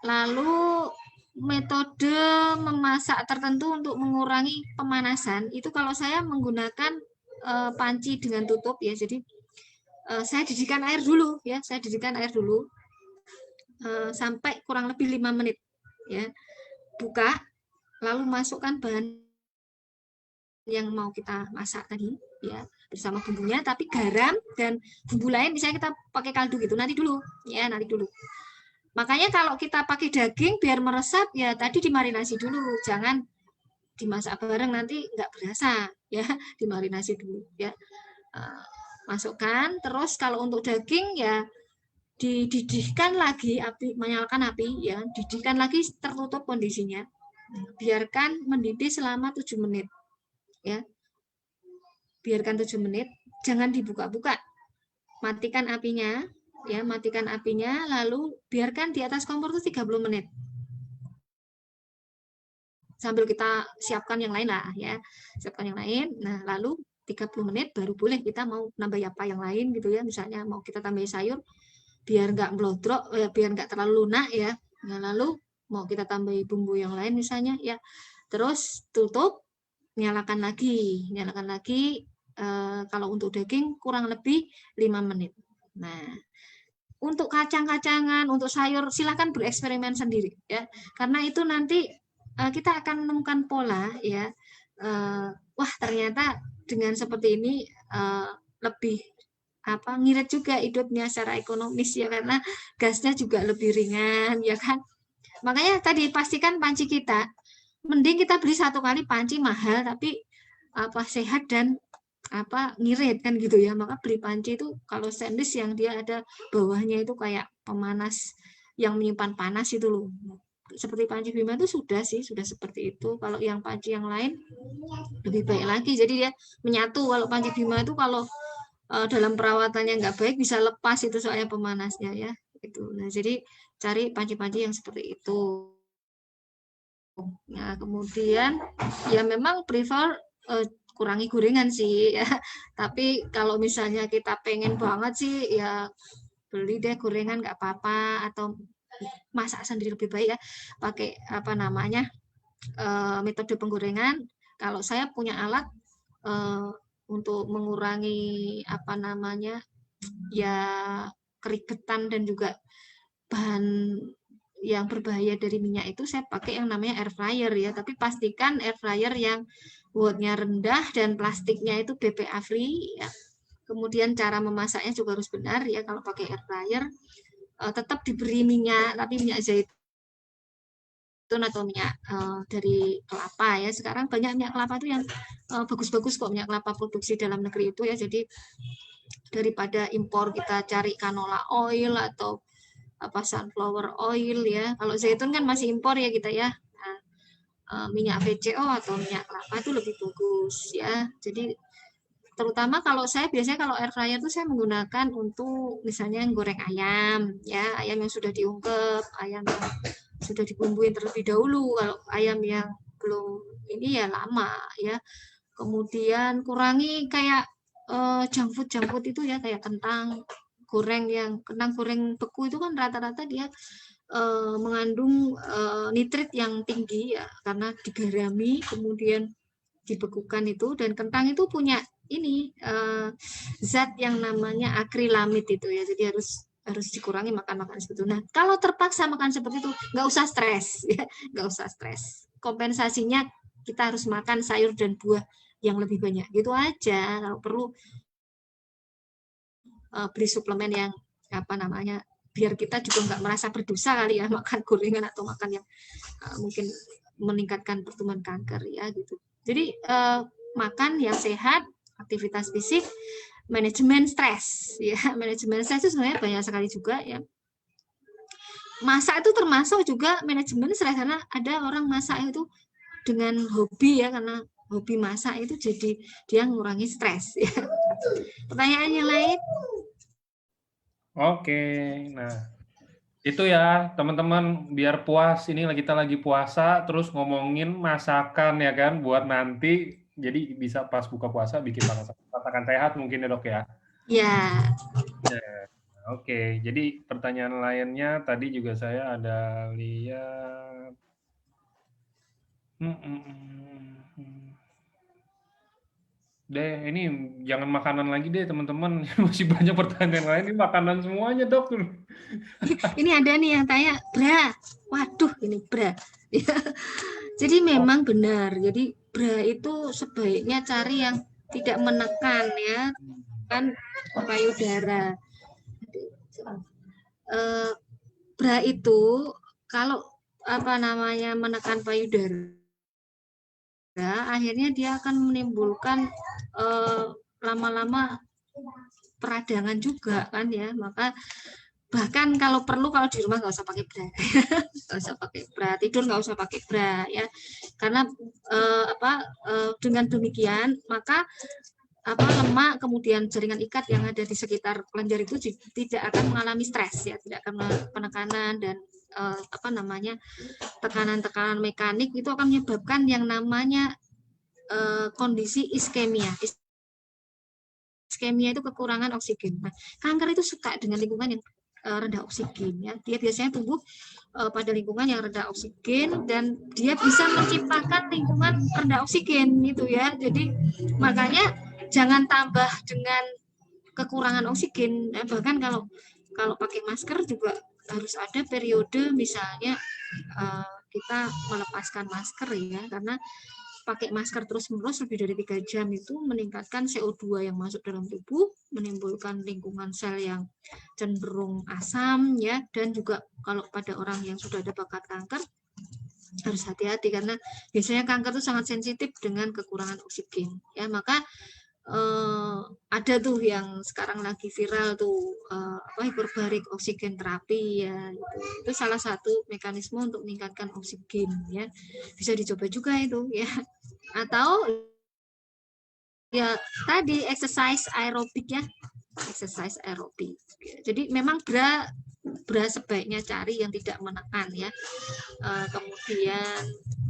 Lalu metode memasak tertentu untuk mengurangi pemanasan itu kalau saya menggunakan panci dengan tutup ya. Jadi saya didihkan air dulu ya, sampai kurang lebih 5 menit ya. Buka, lalu masukkan bahan yang mau kita masak tadi ya bersama bumbunya, tapi garam dan bumbu lain misalnya kita pakai kaldu gitu nanti dulu. Makanya kalau kita pakai daging biar meresap ya tadi dimarinasi dulu, jangan dimasak bareng nanti nggak berasa ya, dimarinasi dulu ya. Masukkan, terus kalau untuk daging ya dididihkan lagi, menyalakan api ya, didihkan lagi tertutup kondisinya, biarkan mendidih selama 7 menit ya, biarkan 7 menit, jangan dibuka-buka, matikan apinya ya, matikan apinya, lalu biarkan di atas kompor itu 30 menit sambil kita siapkan yang lain lah ya, siapkan yang lain. Nah lalu 30 menit baru boleh kita mau nambah apa yang lain gitu ya, misalnya mau kita tambah sayur biar nggak melodrok ya, biar nggak terlalu lunak ya. Nah lalu mau kita tambah bumbu yang lain misalnya ya, terus tutup, nyalakan lagi kalau untuk daging kurang lebih 5 menit. Nah untuk kacang-kacangan, untuk sayur silahkan bereksperimen sendiri ya, karena itu nanti kita akan menemukan pola ya. Wah ternyata dengan seperti ini lebih ngirit juga hidupnya secara ekonomis ya, karena gasnya juga lebih ringan ya kan. Makanya tadi pastikan panci kita, mending kita beli satu kali panci mahal tapi sehat dan ngirit kan gitu ya. Maka beli panci itu kalau stainless yang dia ada bawahnya itu kayak pemanas yang menyimpan panas itu loh. Seperti panci Bima itu sudah seperti itu. Kalau yang panci yang lain lebih baik lagi. Jadi dia menyatu. Kalau panci Bima itu kalau dalam perawatannya nggak baik bisa lepas itu soalnya pemanasnya ya. Itu. Nah, jadi cari panci-panci yang seperti itu. Nah, kemudian ya memang prefer kurangi gorengan sih ya. Tapi kalau misalnya kita pengen banget sih ya beli deh gorengan nggak apa-apa, atau masak sendiri lebih baik ya, pakai metode penggorengan. Kalau saya punya alat untuk mengurangi ya keribetan dan juga bahan yang berbahaya dari minyak itu, saya pakai yang namanya air fryer ya, tapi pastikan air fryer yang wattnya rendah dan plastiknya itu BPA free ya. Kemudian cara memasaknya juga harus benar ya, kalau pakai air fryer tetap diberi minyak, tapi minyak zaitun atau minyak dari kelapa ya. Sekarang banyak minyak kelapa itu yang bagus-bagus kok, minyak kelapa produksi dalam negeri itu ya. Jadi daripada impor kita cari canola oil atau sunflower oil ya. Kalau zaitun kan masih impor ya kita ya. Nah, minyak VCO atau minyak kelapa itu lebih bagus ya. Jadi terutama kalau saya biasanya kalau air fryer itu saya menggunakan untuk misalnya goreng ayam ya, ayam yang sudah diungkep, ayam yang sudah dibumbuin terlebih dahulu. Kalau ayam yang belum ini ya lama ya. Kemudian kurangi kayak junk food itu ya, kayak kentang goreng beku itu kan rata-rata dia mengandung nitrit yang tinggi ya, karena digarami kemudian dibekukan itu. Dan kentang itu punya ini zat yang namanya akrilamid itu ya, jadi harus dikurangi makan seperti itu. Nah kalau terpaksa makan seperti itu nggak usah stres ya, nggak usah stres. kompensasinya kita harus makan sayur dan buah yang lebih banyak. Gitu aja. Kalau perlu beli suplemen yang apa namanya, biar kita juga nggak merasa berdosa kali ya makan gorengan atau makan yang mungkin meningkatkan pertumbuhan kanker ya gitu. Jadi makan yang sehat, aktivitas fisik, manajemen stres ya. Manajemen stres itu sebenarnya banyak sekali juga ya. Masak itu termasuk juga manajemen stres, karena ada orang masak itu dengan hobi ya, karena hobi masak itu jadi dia ngurangi stres ya. Pertanyaan yang lain? Oke, nah itu ya teman-teman, biar puas, ini kita lagi puasa terus ngomongin masakan ya kan buat nanti, jadi bisa pas buka puasa bikin masakan sehat mungkin ya dok ya. Ya. Nah, oke, jadi pertanyaan lainnya tadi juga saya ada lihat. Deh, ini jangan makanan lagi deh teman-teman. Masih banyak pertanyaan lain, ini makanan semuanya dok. Ini ada nih yang tanya, bra. Waduh, ini bra. Jadi memang benar. Jadi bra itu sebaiknya cari yang tidak menekan ya, kan payudara. Bra itu kalau apa namanya menekan payudara, akhirnya dia akan menimbulkan lama-lama peradangan juga kan ya. Maka bahkan kalau perlu, kalau di rumah nggak usah pakai bra. Nggak usah pakai bra, tidur nggak usah pakai bra ya, karena dengan demikian maka lemak kemudian jaringan ikat yang ada di sekitar kelenjar itu tidak akan mengalami stres ya, tidak akan penekanan dan tekanan-tekanan mekanik itu akan menyebabkan yang namanya kondisi iskemia. Iskemia itu kekurangan oksigen. Nah, kanker itu suka dengan lingkungan yang rendah oksigen ya. Dia biasanya tumbuh pada lingkungan yang rendah oksigen, dan dia bisa menciptakan lingkungan rendah oksigen gitu ya. Jadi makanya jangan tambah dengan kekurangan oksigen. Bahkan kalau pakai masker juga harus ada periode, misalnya kita melepaskan masker ya, karena pakai masker terus-menerus lebih dari 3 jam itu meningkatkan CO2 yang masuk dalam tubuh, menimbulkan lingkungan sel yang cenderung asam ya, dan juga kalau pada orang yang sudah ada bakat kanker harus hati-hati, karena biasanya kanker itu sangat sensitif dengan kekurangan oksigen ya. Maka ada tuh yang sekarang lagi viral tuh hiperbarik oksigen terapi ya, itu salah satu mekanisme untuk meningkatkan oksigen ya, bisa dicoba juga itu ya. Atau ya tadi exercise aerobik ya, exercise aerobik. Jadi memang bra sebaiknya cari yang tidak menekan ya, kemudian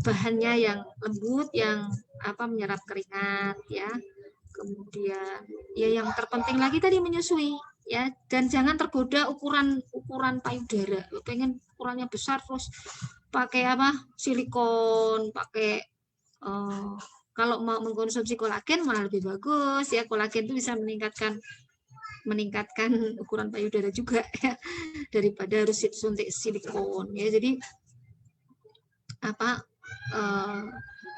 bahannya yang lembut, yang menyerap keringat ya. Kemudian ya yang terpenting lagi tadi menyusui ya, dan jangan tergoda ukuran payudara. Lo pengen ukurannya besar terus pakai silikon, pakai kalau mau mengkonsumsi kolagen malah lebih bagus ya. Kolagen itu bisa meningkatkan ukuran payudara juga ya, daripada harus suntik silikon ya. Jadi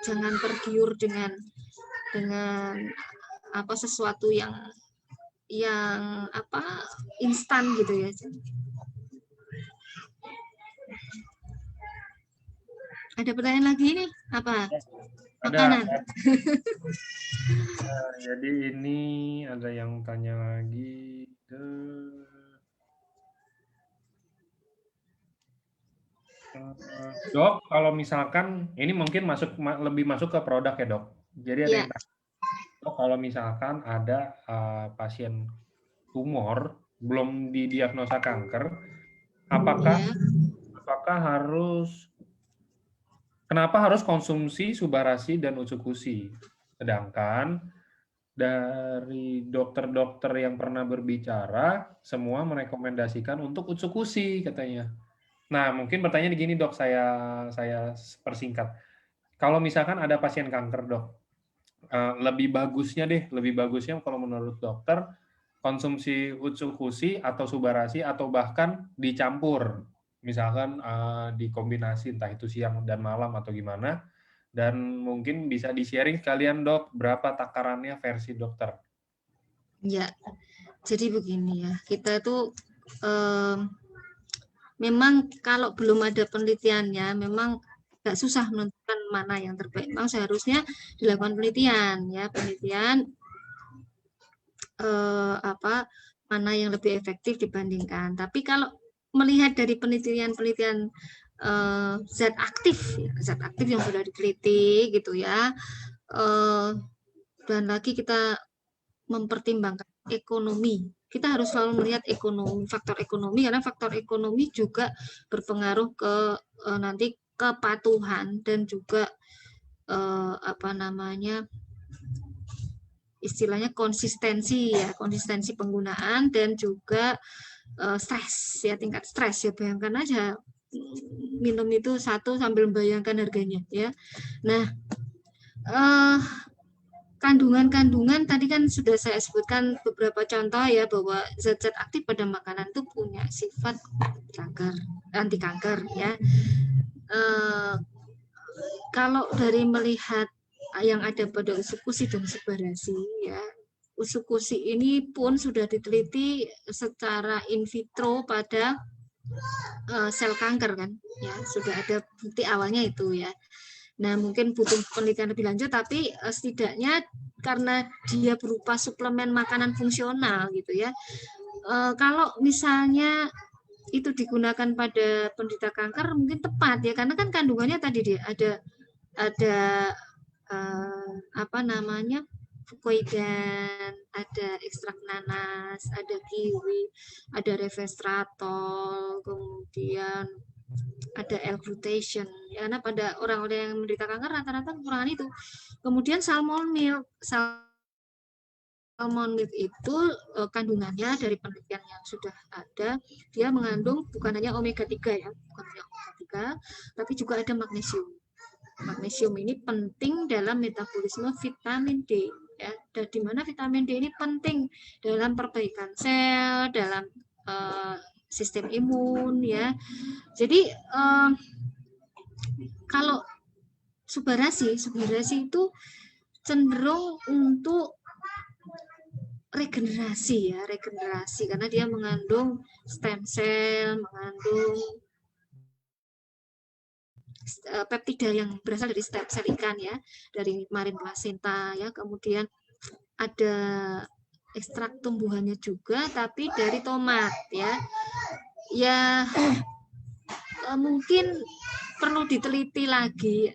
jangan tergiur dengan sesuatu yang instan gitu ya. Ada pertanyaan lagi nih, apa? Makanan. Nah, jadi ini ada yang tanya lagi. Dok, kalau misalkan ini mungkin lebih masuk ke produk ya dok. Jadi ada yang tanya, dok, kalau misalkan ada pasien tumor belum didiagnosa kanker, apakah kenapa harus konsumsi Subarasi dan Utsukushi? Sedangkan dari dokter-dokter yang pernah berbicara, semua merekomendasikan untuk Utsukushi katanya. Nah, mungkin pertanyaan gini dok, saya persingkat. Kalau misalkan ada pasien kanker dok, lebih bagusnya kalau menurut dokter konsumsi Utsukushi atau Subarasi atau bahkan dicampur. misalkan dikombinasi entah itu siang dan malam atau gimana, dan mungkin bisa di-sharing sekalian Dok, berapa takarannya versi dokter? Ya, jadi begini ya, kita tuh memang kalau belum ada penelitiannya, memang agak susah menentukan mana yang terbaik. Memang seharusnya dilakukan penelitian ya, penelitian mana yang lebih efektif dibandingkan. Tapi kalau melihat dari penelitian-penelitian zat aktif yang sudah diteliti gitu ya, dan lagi kita mempertimbangkan ekonomi. Kita harus selalu melihat ekonomi, faktor ekonomi, karena faktor ekonomi juga berpengaruh ke nanti kepatuhan dan juga istilahnya konsistensi ya, konsistensi penggunaan dan juga stres ya, tingkat stres ya. Bayangkan aja minum itu satu sambil membayangkan harganya ya. Nah, kandungan-kandungan tadi kan sudah saya sebutkan beberapa contoh ya, bahwa zat-zat aktif pada makanan itu punya sifat anti kanker ya. Kalau dari melihat yang ada pada usukusi dan subarasi ya, usukusi ini pun sudah diteliti secara in vitro pada sel kanker kan ya, sudah ada bukti awalnya itu ya. Nah, mungkin butuh penelitian lebih lanjut, tapi setidaknya karena dia berupa suplemen makanan fungsional gitu ya. Kalau misalnya itu digunakan pada penderita kanker mungkin tepat ya, karena kan kandungannya tadi dia ada fukoidan, ada ekstrak nanas, ada kiwi, ada resveratrol, kemudian ada L-glutation. Ya, karena pada orang-orang yang menderita kanker rata-rata kekurangan itu. Kemudian salmon milk itu kandungannya dari penelitian yang sudah ada, dia mengandung bukan hanya omega 3 ya, bukan hanya omega 3, tapi juga ada magnesium. Magnesium ini penting dalam metabolisme vitamin D ya, dan di mana vitamin D ini penting dalam perbaikan sel, dalam sistem imun ya. Jadi kalau subarasi itu cenderung untuk regenerasi ya, regenerasi karena dia mengandung stem cell, mengandung peptida yang berasal dari stem cell ikan ya, dari marin placenta ya, kemudian ada ekstrak tumbuhannya juga tapi dari tomat ya. Ya mungkin perlu diteliti lagi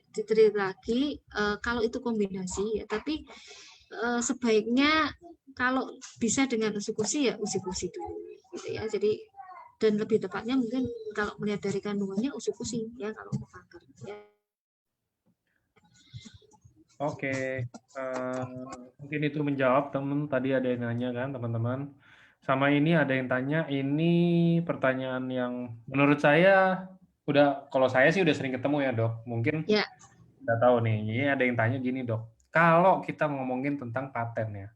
kalau itu kombinasi ya, tapi sebaiknya kalau bisa dengan usukusi ya usukusi dulu gitu ya. Jadi dan lebih tepatnya mungkin kalau melihat dari kandungannya usukusi ya kalau untuk kanker ya. Oke, mungkin itu menjawab teman tadi ada yang nanya kan teman-teman. Sama ini ada yang tanya, ini pertanyaan yang menurut saya kalau saya sih udah sering ketemu ya Dok. Mungkin ya. Udah tahu nih, ini ada yang tanya gini Dok. Kalau kita ngomongin tentang paten ya.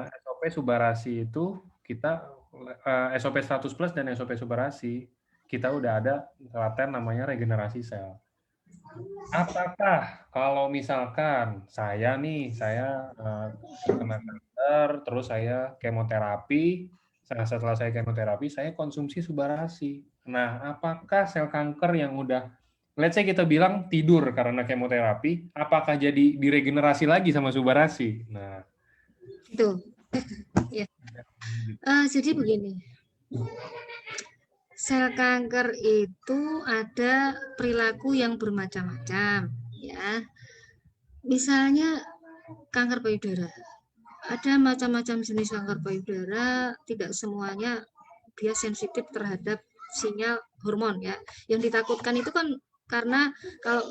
SOP Subarasi itu kita SOP 100 plus dan SOP Subarasi kita udah ada paten namanya regenerasi sel. Apakah kalau misalkan saya kena kanker, terus saya kemoterapi, setelah saya kemoterapi, saya konsumsi Subarasi. Nah, apakah sel kanker yang udah, let's say kita bilang tidur karena kemoterapi, apakah jadi diregenerasi lagi sama Subarasi? Nah, itu. Ya. Jadi begini. Sel kanker itu ada perilaku yang bermacam-macam ya. Misalnya kanker payudara. Ada macam-macam jenis kanker payudara, tidak semuanya dia sensitif terhadap sinyal hormon ya. Yang ditakutkan itu kan karena kalau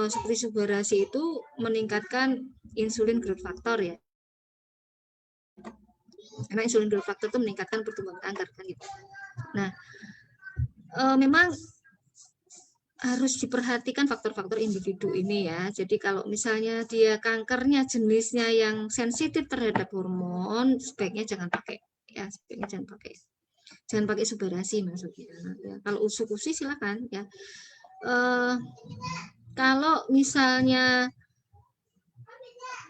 seperti subarasi itu meningkatkan insulin growth factor ya. Karena insulin growth factor itu meningkatkan pertumbuhan kanker kan gitu. Nah, memang harus diperhatikan faktor-faktor individu ini ya. Jadi kalau misalnya dia kankernya jenisnya yang sensitif terhadap hormon, sebaiknya jangan pakai ya, sebaiknya jangan pakai. Jangan pakai subarasi maksudnya. Ya, kalau usuk-usi silakan ya. Kalau misalnya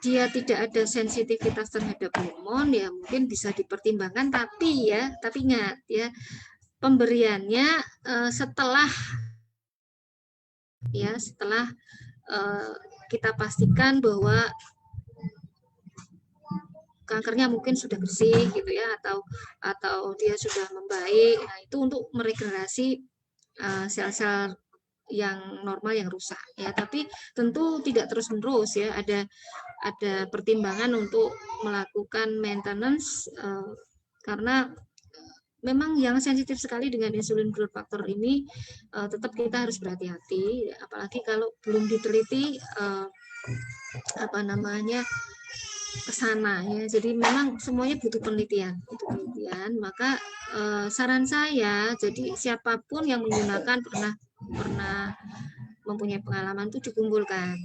dia tidak ada sensitivitas terhadap hormon, ya mungkin bisa dipertimbangkan, tapi ingat ya, pemberiannya setelah kita pastikan bahwa kankernya mungkin sudah bersih gitu ya, atau dia sudah membaik. Nah, itu untuk meregenerasi sel-sel yang normal yang rusak ya, tapi tentu tidak terus-menerus ya, ada pertimbangan untuk melakukan maintenance karena memang yang sensitif sekali dengan insulin growth factor ini tetap kita harus berhati-hati, apalagi kalau belum diteliti ke sana ya. Jadi memang semuanya butuh penelitian. Maka saran saya, jadi siapapun yang menggunakan pernah mempunyai pengalaman itu dikumpulkan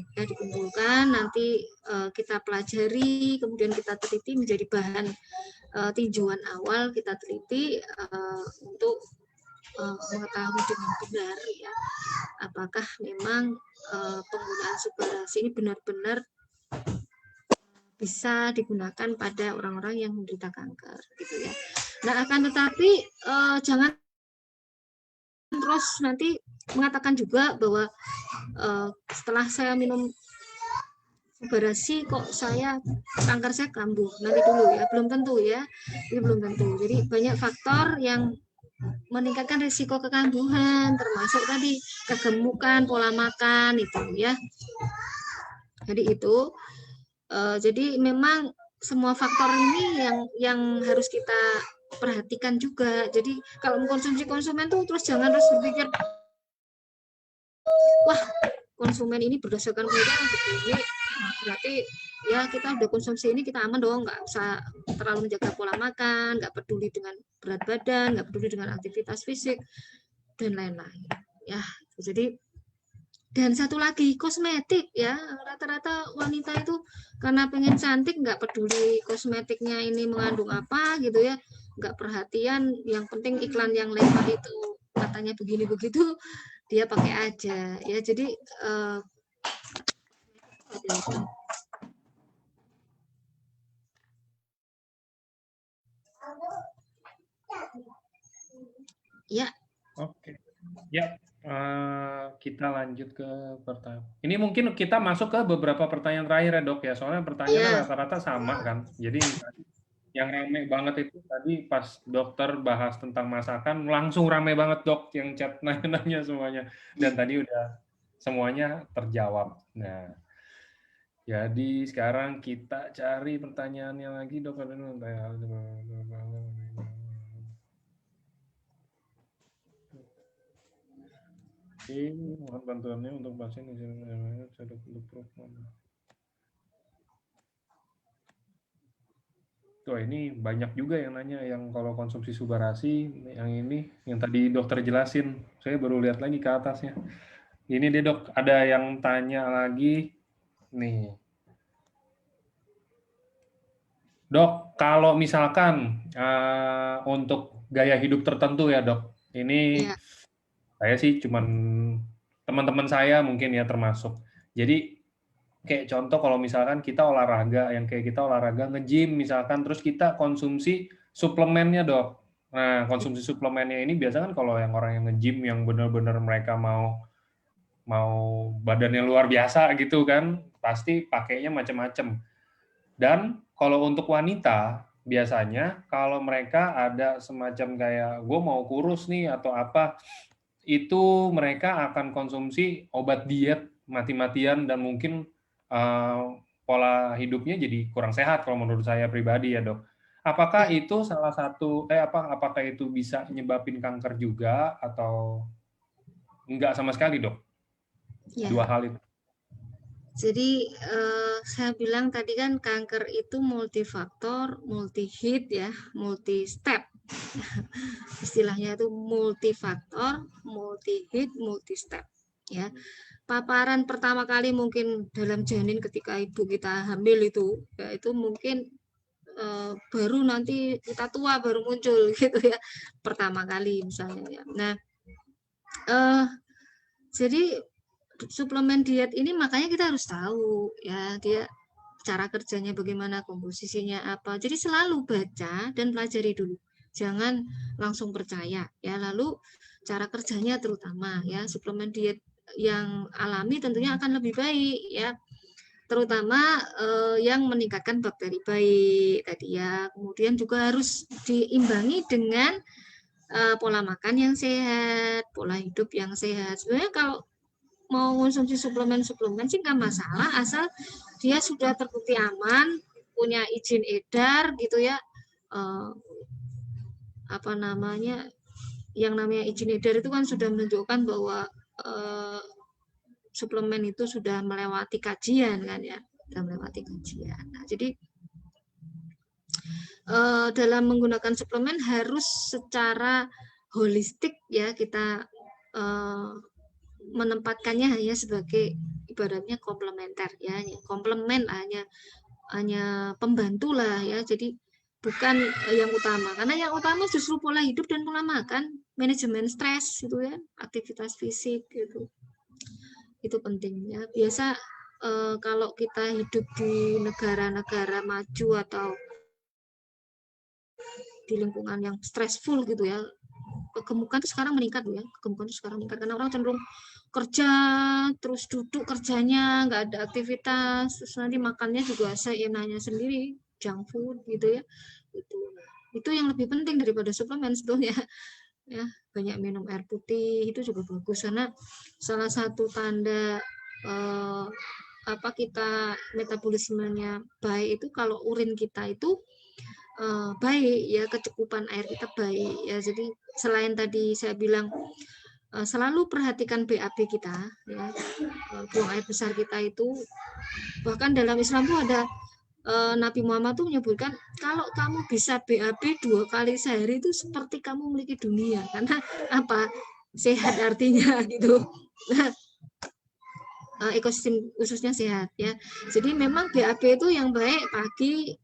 nanti kita pelajari, kemudian kita teliti menjadi bahan tinjauan awal, kita teliti untuk mengetahui dengan benar ya, apakah memang penggunaan subarasi ini benar-benar bisa digunakan pada orang-orang yang menderita kanker gitu ya. Nah, akan tetapi jangan terus nanti mengatakan juga bahwa setelah saya minum subarasi kok kanker saya kambuh. Nanti dulu ya, belum tentu ya. Ini belum tentu. Jadi banyak faktor yang meningkatkan risiko kekambuhan, termasuk tadi kegemukan, pola makan itu ya. Jadi itu jadi memang semua faktor ini yang harus kita perhatikan juga. Jadi kalau mengkonsumsi konsumen tuh terus jangan terus berpikir, wah konsumen ini berdasarkan penelitian begini, berarti ya kita udah konsumsi ini kita aman dong, nggak usah terlalu menjaga pola makan, nggak peduli dengan berat badan, nggak peduli dengan aktivitas fisik dan lain-lain ya. Jadi dan satu lagi kosmetik ya, rata-rata wanita itu karena pengen cantik nggak peduli kosmetiknya ini mengandung apa gitu ya, nggak perhatian, yang penting iklan yang lewat itu katanya begini begitu dia pakai aja ya. Jadi ya. Oke. Ya, kita lanjut ke pertanyaan. Ini mungkin kita masuk ke beberapa pertanyaan terakhir ya dok ya, soalnya pertanyaannya rata-rata sama kan. Jadi yang rame banget itu tadi pas dokter bahas tentang masakan, langsung rame banget dok yang chat nanya-nanya semuanya. Dan tadi udah semuanya terjawab. Nah, jadi sekarang kita cari pertanyaannya lagi dok. Mohon bantuannya untuk pasien Tuh, ini banyak juga yang nanya yang kalau konsumsi subarasi, yang tadi dokter jelasin. Saya baru lihat lagi ke atasnya. Ini deh dok, ada yang tanya lagi nih. Dok, kalau misalkan untuk gaya hidup tertentu ya dok, ini saya sih cuman teman-teman saya mungkin ya termasuk. Jadi kayak contoh kalau misalkan kita olahraga, nge-gym misalkan, terus kita konsumsi suplemennya dok. Nah, konsumsi suplemennya ini biasanya kan kalau yang orang yang nge-gym yang benar-benar mereka mau badannya luar biasa gitu kan, pasti pakainya macam-macam. Dan kalau untuk wanita, biasanya kalau mereka ada semacam kayak gue mau kurus nih atau apa, itu mereka akan konsumsi obat diet mati-matian dan mungkin pola hidupnya jadi kurang sehat kalau menurut saya pribadi ya dok. Apakah itu salah satu apakah itu bisa nyebabin kanker juga atau enggak sama sekali dok? Dua hal itu. Jadi saya bilang tadi kan kanker itu multifaktor, multi-hit ya, multi-step. Istilahnya itu multifaktor, multi-hit, multi-step ya. Paparan pertama kali mungkin dalam janin ketika ibu kita hamil itu, ya itu mungkin baru nanti kita tua baru muncul gitu ya, pertama kali misalnya ya. Nah, jadi suplemen diet ini makanya kita harus tahu ya dia cara kerjanya bagaimana, komposisinya apa. Jadi selalu baca dan pelajari dulu. Jangan langsung percaya ya. Lalu cara kerjanya terutama ya, suplemen diet yang alami tentunya akan lebih baik ya. Terutama yang meningkatkan bakteri baik tadi ya. Kemudian juga harus diimbangi dengan pola makan yang sehat, pola hidup yang sehat. Sebenarnya kalau mau konsumsi suplemen sih nggak masalah, asal dia sudah terbukti aman, punya izin edar gitu ya. Apa namanya? Yang namanya izin edar itu kan sudah menunjukkan bahwa suplemen itu sudah melewati kajian kan ya, sudah melewati kajian. Nah, jadi dalam menggunakan suplemen harus secara holistik ya kita menempatkannya hanya sebagai ibaratnya komplementer ya, komplement hanya pembantu lah ya, jadi bukan yang utama, karena yang utama justru pola hidup dan pola makan, manajemen stres gitu ya, aktivitas fisik gitu, itu pentingnya. Biasa kalau kita hidup di negara-negara maju atau di lingkungan yang stressful gitu ya, kegemukan tuh sekarang meningkat ya, kegemukan tuh sekarang meningkat karena orang cenderung kerja terus duduk kerjanya, nggak ada aktivitas, terus nanti makannya juga seenaknya sendiri, junk food gitu ya. Itu yang lebih penting daripada suplemen sebetulnya ya. Banyak minum air putih itu juga bagus, karena salah satu tanda kita metabolismenya baik itu kalau urin kita itu baik ya, kecukupan air kita baik ya. Jadi selain tadi saya bilang selalu perhatikan BAB kita ya, buang air besar kita itu, bahkan dalam Islam tuh ada Nabi Muhammad tuh menyebutkan kalau kamu bisa BAB 2 kali sehari itu seperti kamu memiliki dunia, karena apa, sehat artinya gitu. Nah, ekosistem khususnya sehat ya. Jadi memang BAB itu yang baik pagi,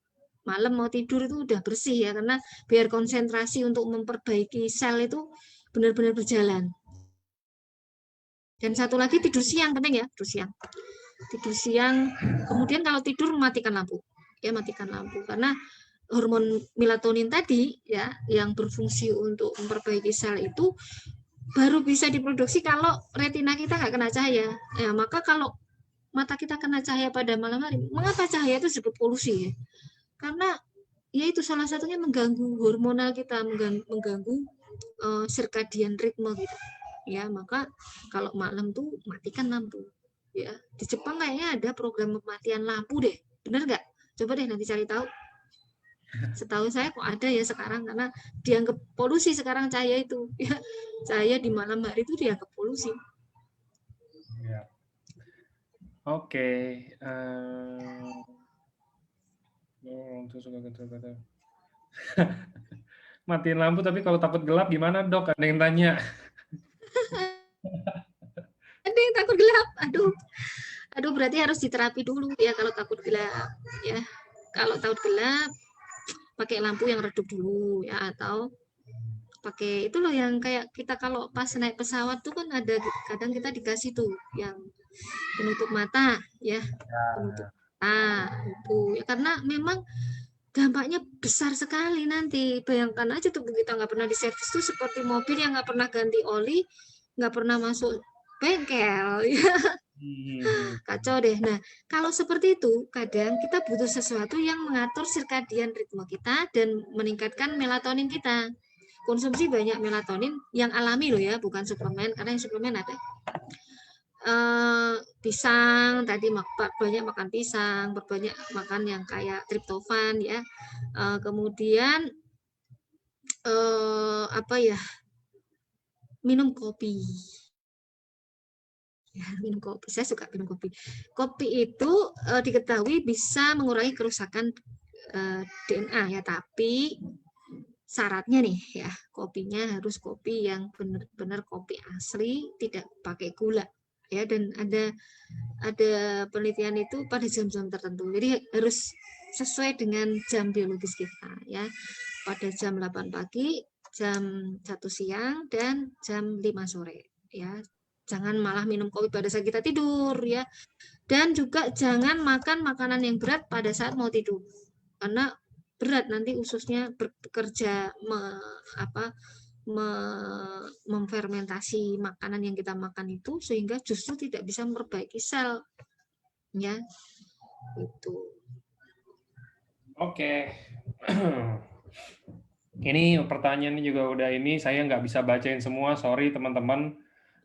malam mau tidur itu udah bersih ya, karena biar konsentrasi untuk memperbaiki sel itu benar-benar berjalan. Dan satu lagi tidur siang, penting ya, tidur siang. Kemudian kalau tidur matikan lampu ya, matikan lampu, karena hormon melatonin tadi ya yang berfungsi untuk memperbaiki sel itu baru bisa diproduksi kalau retina kita nggak kena cahaya ya. Maka kalau mata kita kena cahaya pada malam hari, mengapa cahaya itu disebut polusi ya? Karena ya itu salah satunya mengganggu hormonal kita, mengganggu circadian ritme gitu ya. Maka kalau malam tuh matikan lampu ya. Di Jepang kayaknya ada program pematian lampu deh, bener nggak? Coba deh nanti cari tahu. Setahu saya kok ada ya sekarang, karena dianggap polusi sekarang cahaya itu ya. Cahaya di malam hari itu dianggap polusi ya. Oke. Matiin lampu, tapi kalau takut gelap gimana dok? Ada yang tanya. ada yang takut gelap, aduh berarti harus diterapi dulu ya kalau takut gelap ya. Kalau takut gelap pakai lampu yang redup dulu ya, atau pakai itu loh yang kayak kita kalau pas naik pesawat tuh kan ada kadang kita dikasih tuh yang penutup mata ya, penutup mata itu ya, karena memang dampaknya besar sekali nanti. Bayangkan aja tubuh kita nggak pernah diservis tuh seperti mobil yang nggak pernah ganti oli, nggak pernah masuk bengkel ya. Kacau deh. Nah, kalau seperti itu, kadang kita butuh sesuatu yang mengatur circadian ritme kita dan meningkatkan melatonin kita. Konsumsi banyak melatonin yang alami loh ya, bukan suplemen, karena yang suplemen ada. Pisang tadi, banyak makan pisang, berbanyak makan yang kayak triptofan ya. Kemudian minum kopi. Ya, minum kopi. Saya suka minum kopi. Kopi itu diketahui bisa mengurangi kerusakan DNA ya, tapi syaratnya nih ya, kopinya harus kopi yang benar-benar kopi asli, tidak pakai gula ya. Dan ada penelitian itu pada jam-jam tertentu. Jadi harus sesuai dengan jam biologis kita ya. Pada jam 8 pagi, jam 1 siang, dan jam 5 sore ya. Jangan malah minum kopi pada saat kita tidur ya. Dan juga jangan makan makanan yang berat pada saat mau tidur. Karena berat nanti ususnya bekerja memfermentasi makanan yang kita makan itu sehingga justru tidak bisa memperbaiki sel ya itu. Oke. Ini pertanyaannya juga udah ini, saya nggak bisa bacain semua, sorry teman-teman,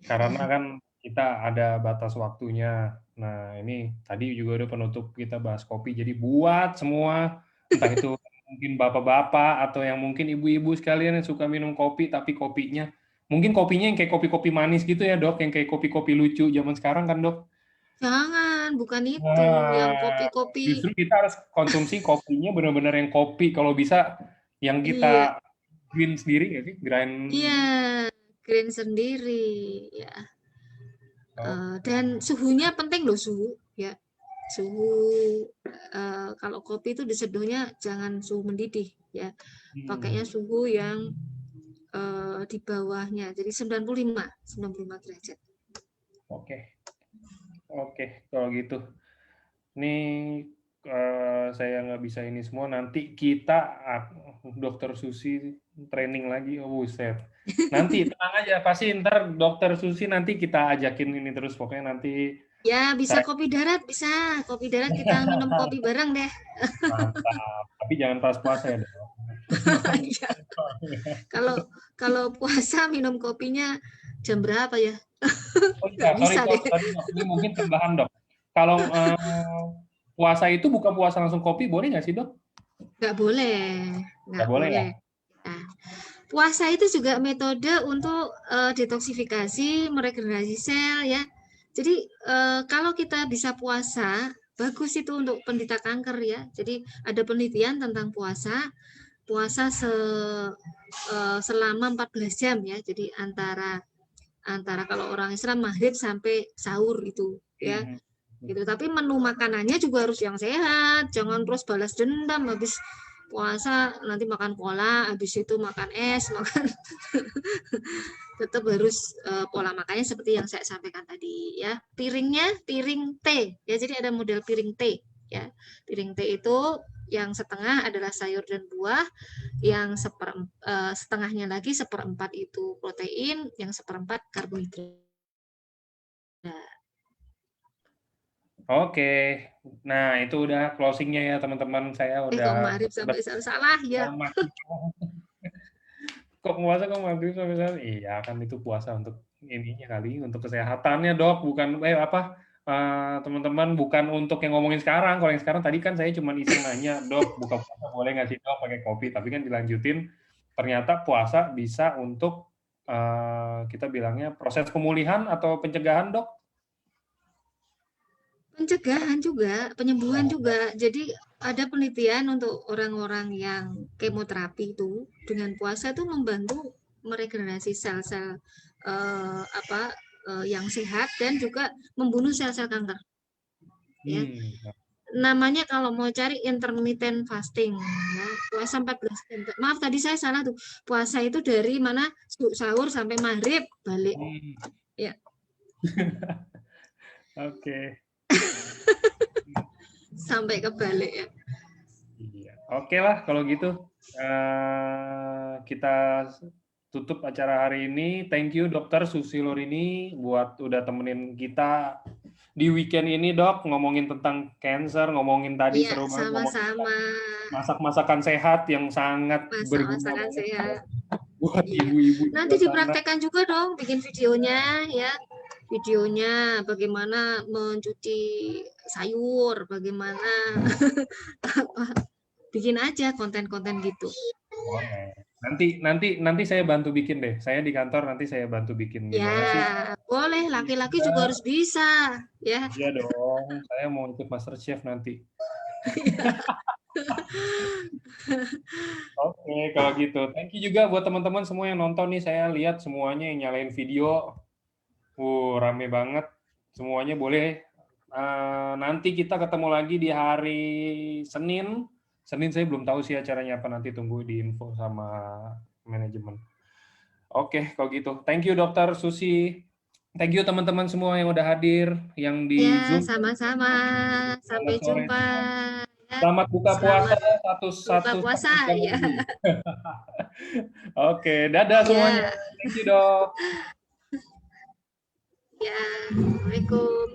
karena kan kita ada batas waktunya. Nah, ini tadi juga udah penutup kita bahas kopi, jadi buat semua, entah itu mungkin bapak-bapak atau yang mungkin ibu-ibu sekalian yang suka minum kopi, tapi kopinya, mungkin kopinya yang kayak kopi-kopi manis gitu ya dok, yang kayak kopi-kopi lucu zaman sekarang kan dok? Jangan, bukan itu yang Nah, kopi-kopi. justru kita harus konsumsi kopinya benar-benar yang kopi, kalau bisa yang Iya, kita green sendiri nggak sih? Grind. iya, green sendiri ya. Oh. Dan suhunya penting loh, suhu ya. Suhu kalau kopi itu diseduhnya jangan suhu mendidih ya. Pakainya suhu yang di bawahnya. Jadi 95 derajat. Oke. Oke, kalau gitu. Ini saya nggak bisa ini semua. Nanti kita Dokter Susi training lagi. Oh, buset. Nanti tenang aja, pasti ntar Dokter Susi nanti kita ajakin ini terus. Pokoknya nanti Ya, bisa saya kopi darat, bisa. Kopi darat kita minum kopi bareng deh. mantap. Tapi jangan pas puasa ya, Dok. Iya. Kalau puasa minum kopinya jam berapa ya? Oh Nggak iya, sorry bisa dok, deh. tadi dok, ini mungkin tambahan dok. Kalau puasa itu buka puasa langsung kopi, boleh nggak sih dok? Nggak boleh. Nggak Nggak boleh ya? boleh. Nah, puasa itu juga metode untuk detoksifikasi, meregenerasi sel ya. Jadi kalau kita bisa puasa, bagus itu untuk penderita kanker ya. Jadi ada penelitian tentang puasa, puasa selama 14 jam ya. Jadi antara antara kalau orang Islam maghrib sampai sahur itu ya. Gitu. Tapi menu makanannya juga harus yang sehat, jangan terus balas dendam habis puasa nanti makan cola, habis itu makan es, makan tetap harus pola makannya seperti yang saya sampaikan tadi ya. Piringnya piring T ya, jadi ada model piring T ya. Piring T itu yang setengah adalah sayur dan buah, yang setengahnya lagi seperempat itu protein, yang seperempat karbohidrat. Oke, nah itu udah closingnya ya teman-teman. Saya Kok udah Ma'rif sampai salah ya. kok puasa kok maghrib sampai saat? Iya kan itu puasa untuk ininya kali, untuk kesehatannya dok, bukan teman-teman bukan untuk yang ngomongin sekarang. Kalau yang sekarang tadi kan saya cuma iseng nanya, dok buka puasa boleh nggak sih dok pakai kopi? Tapi kan dilanjutin, ternyata puasa bisa untuk kita bilangnya proses pemulihan atau pencegahan dok? Pencegahan juga, penyembuhan juga. Jadi ada penelitian untuk orang-orang yang kemoterapi itu dengan puasa itu membantu meregenerasi sel-sel yang sehat dan juga membunuh sel-sel kanker. Ya. Namanya kalau mau cari intermittent fasting ya, puasa 14 jam. Maaf tadi saya salah tuh. Puasa itu dari mana sahur sampai maghrib balik. Ya. Oke. Sampai kebalik ya. Iya. Oke lah kalau gitu. Kita tutup acara hari ini. Thank you Dokter Susi Lorini buat udah temenin kita di weekend ini dok, ngomongin tentang cancer, ngomongin tadi Iya, seru banget, ngomongin sama-sama. masak-masakan sehat yang sangat berguna Masak-masakan sehat. buat Iya. ibu-ibu. Nanti dipraktekkan juga dong, bikin videonya ya. Videonya bagaimana mencuci sayur, bagaimana bikin aja konten-konten gitu. Boleh. Nanti saya bantu bikin deh. Saya di kantor nanti saya bantu bikin gimana sih? Ya, boleh. Laki-laki juga harus bisa, ya. Iya dong. Saya mau ikut MasterChef nanti. Oke, kalau gitu. Thank you juga buat teman-teman semua yang nonton nih. Saya lihat semuanya yang nyalain video. Rame banget. Semuanya boleh Nanti kita ketemu lagi di hari Senin. Senin saya belum tahu sih acaranya apa, nanti tunggu di info sama manajemen. Oke, kalau gitu. Thank you Dokter Susi. Thank you teman-teman semua yang udah hadir, yang di Ya, Zoom. sama-sama. Selamat Sampai sore jumpa. semua. Ya, Selamat buka puasa selamat buka satu puasa jam ya. lagi. Oke, dadah semuanya. Ya, Thank you, Dok. ya. Assalamualaikum.